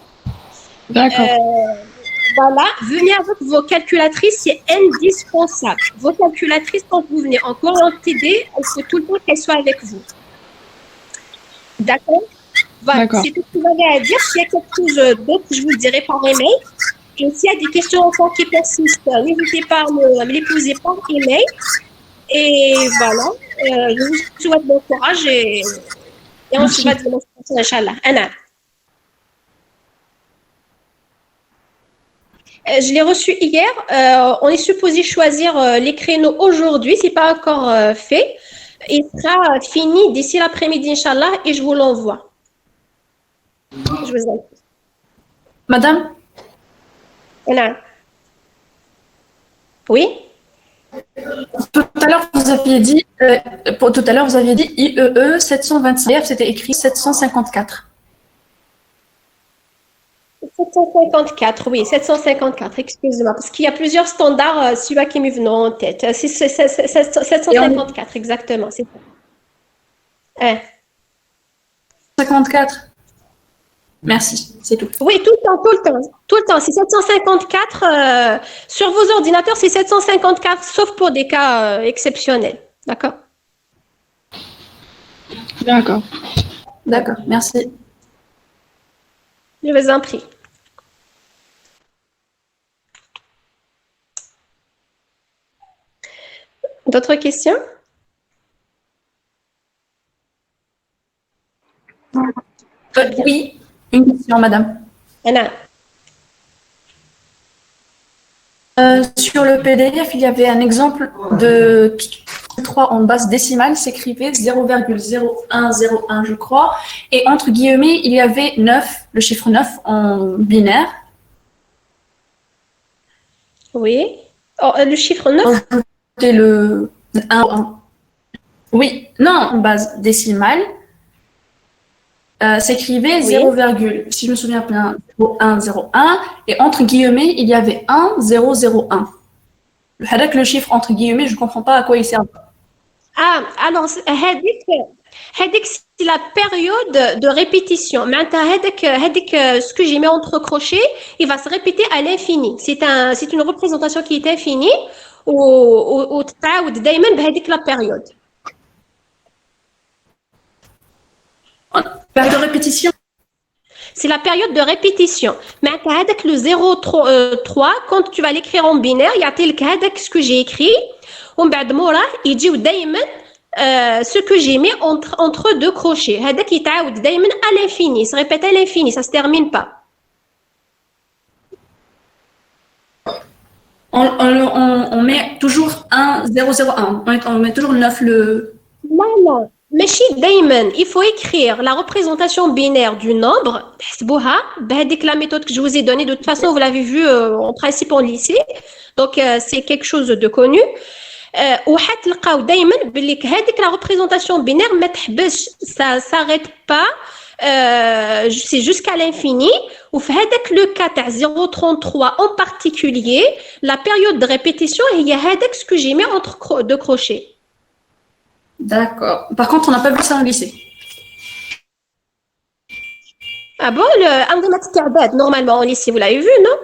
D'accord. Voilà, venez avec vos calculatrices, c'est indispensable. Vos calculatrices, quand vous venez en cours en TD, il faut tout le temps qu'elles soient avec vous. D'accord? Voilà, c'est tout ce que vous avez à dire. S'il y a quelque chose d'autre, je vous le dirai par email. Et s'il y a des questions encore qui persistent, n'hésitez pas à me les poser par email. Et voilà, je vous souhaite bon courage et on se voit dimanche prochain, Inch'Allah. Anna. Je l'ai reçu hier. On est supposé choisir les créneaux aujourd'hui. Ce n'est pas encore fait. Il sera fini d'ici l'après-midi, Inch'Allah, et je vous l'envoie. Je vous en prie. Madame? Anna. Oui? Tout à l'heure, vous aviez dit IEE 725. C'était écrit 754. 754, oui, 754, excusez-moi, parce qu'il y a plusieurs standards, celui-là qui m'est venu en tête. C'est 754, exactement, c'est ça. 54. Merci, c'est tout. Oui, tout le temps. C'est 754. Sur vos ordinateurs, c'est 754, sauf pour des cas exceptionnels. D'accord? D'accord. D'accord, merci. Je vous en prie. D'autres questions? Oui, une question, madame. Anna. Sur le PDF, il y avait un exemple de 3 en base décimale, s'écrivait 0,0101, je crois. Et entre guillemets, il y avait 9, le chiffre 9 en binaire. Oui. Oh, le chiffre 9? C'était le 1. Oui, non, en base décimale. S'écrivait 0, si je me souviens bien, 0101, et entre guillemets, il y avait 1001. Le chiffre entre guillemets, je ne comprends pas à quoi il sert. Ah, alors, c'est la période de répétition. Ce que j'ai mis entre crochets, il va se répéter à l'infini. C'est une représentation qui est infinie ou la période. période de répétition. C'est la période de répétition. Mais avec le 0,3, quand tu vas l'écrire en binaire, il y a tel cas ce que j'ai écrit. On بعد موراه يجيو دايما ce que j'ai mis entre deux crochets. هذاك يتعاود دايما à l'infini, se répète à l'infini, ça se termine pas. On met toujours 1, 0, 0, 1. On met toujours 9 le... Non. ماشي دايما. Il faut écrire la représentation binaire du nombre. تحسبوها بهذيك la méthode que je vous ai donnée. De toute façon, vous l'avez vu en principe en lycée. Donc, c'est quelque chose de connu. وحتلقاو دايما باللي هذيك la représentation binaire ما تحبسش. Ça s'arrête pas. C'est jusqu'à l'infini. Ou هذاك le cas تاع 0,33 en particulier, la période de répétition, il y a هذاك ce que j'ai mis entre deux crochets. D'accord. Par contre, on n'a pas vu ça en lycée. Ah bon, l'anglais Karbad, normalement en lycée, vous l'avez vu, non?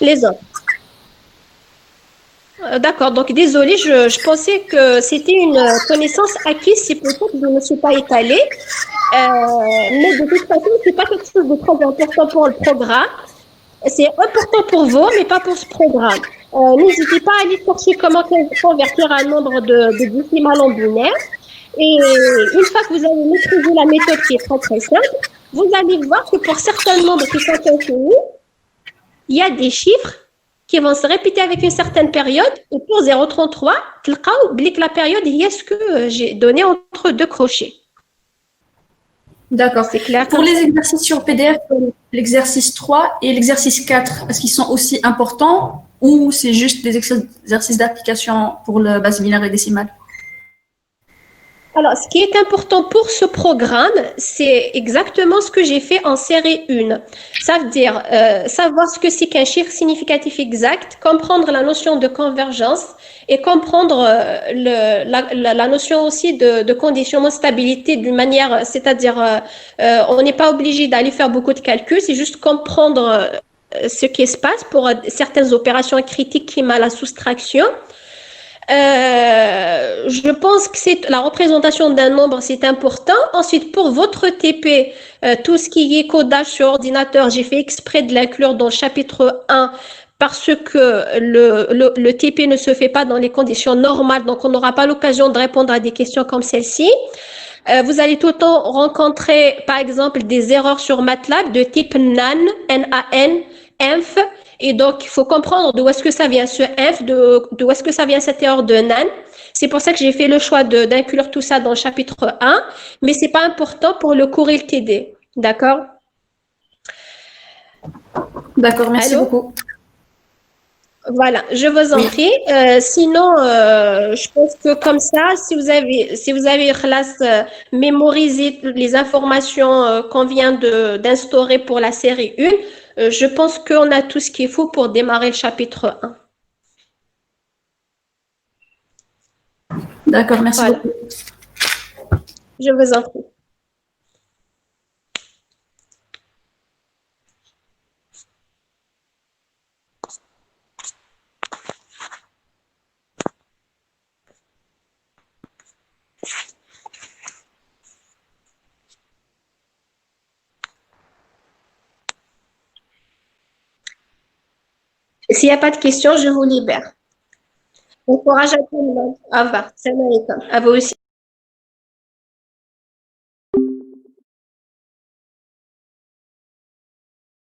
Les autres. D'accord, donc désolée, je pensais que c'était une connaissance acquise, c'est pour ça que je ne me suis pas étalée. Mais de toute façon, ce n'est pas quelque chose de très important pour le programme. C'est important pour vous, mais pas pour ce programme. N'hésitez pas à aller chercher comment convertir un nombre de décimales en binaire. Et une fois que vous avez maîtrisé la méthode qui est très très simple, vous allez voir que pour certains nombres qui sont infinis, il y a des chiffres qui vont se répéter avec une certaine période. Et pour 0,33, la période, il y a ce que j'ai donné entre deux crochets. D'accord. C'est clair. Pour les exercices sur PDF, l'exercice 3 et l'exercice 4, est-ce qu'ils sont aussi importants ou c'est juste des exercices d'application pour le base binaire et décimale? Alors, ce qui est important pour ce programme, c'est exactement ce que j'ai fait en série 1. Ça veut dire savoir ce que c'est qu'un chiffre significatif exact, comprendre la notion de convergence et comprendre la notion aussi de conditionnement de stabilité d'une manière, c'est-à-dire on n'est pas obligé d'aller faire beaucoup de calculs, c'est juste comprendre ce qui se passe pour certaines opérations critiques qui m'a la soustraction. Je pense que c'est la représentation d'un nombre, c'est important. Ensuite, pour votre TP, tout ce qui est codage sur ordinateur, j'ai fait exprès de l'inclure dans le chapitre 1 parce que le TP ne se fait pas dans les conditions normales, donc on n'aura pas l'occasion de répondre à des questions comme celle-ci. Vous allez tout le temps rencontrer, par exemple, des erreurs sur MATLAB de type NaN, N-A-N, ENF. Et donc, il faut comprendre d'où est-ce que ça vient ce ENF, d'où est-ce que ça vient cette erreur de NaN. C'est pour ça que j'ai fait le choix d'inclure tout ça dans le chapitre 1, mais ce n'est pas important pour le cours LTD. D'accord? D'accord, merci beaucoup. Voilà, je vous en prie. Sinon, je pense que comme ça, si vous avez mémorisé les informations qu'on vient d'instaurer pour la série 1, je pense qu'on a tout ce qu'il faut pour démarrer le chapitre 1. D'accord, merci Voilà. beaucoup. Je vous en prie. S'il n'y a pas de questions, je vous libère. Bon courage à tout le monde. Au revoir. Salam alaikum. À vous aussi.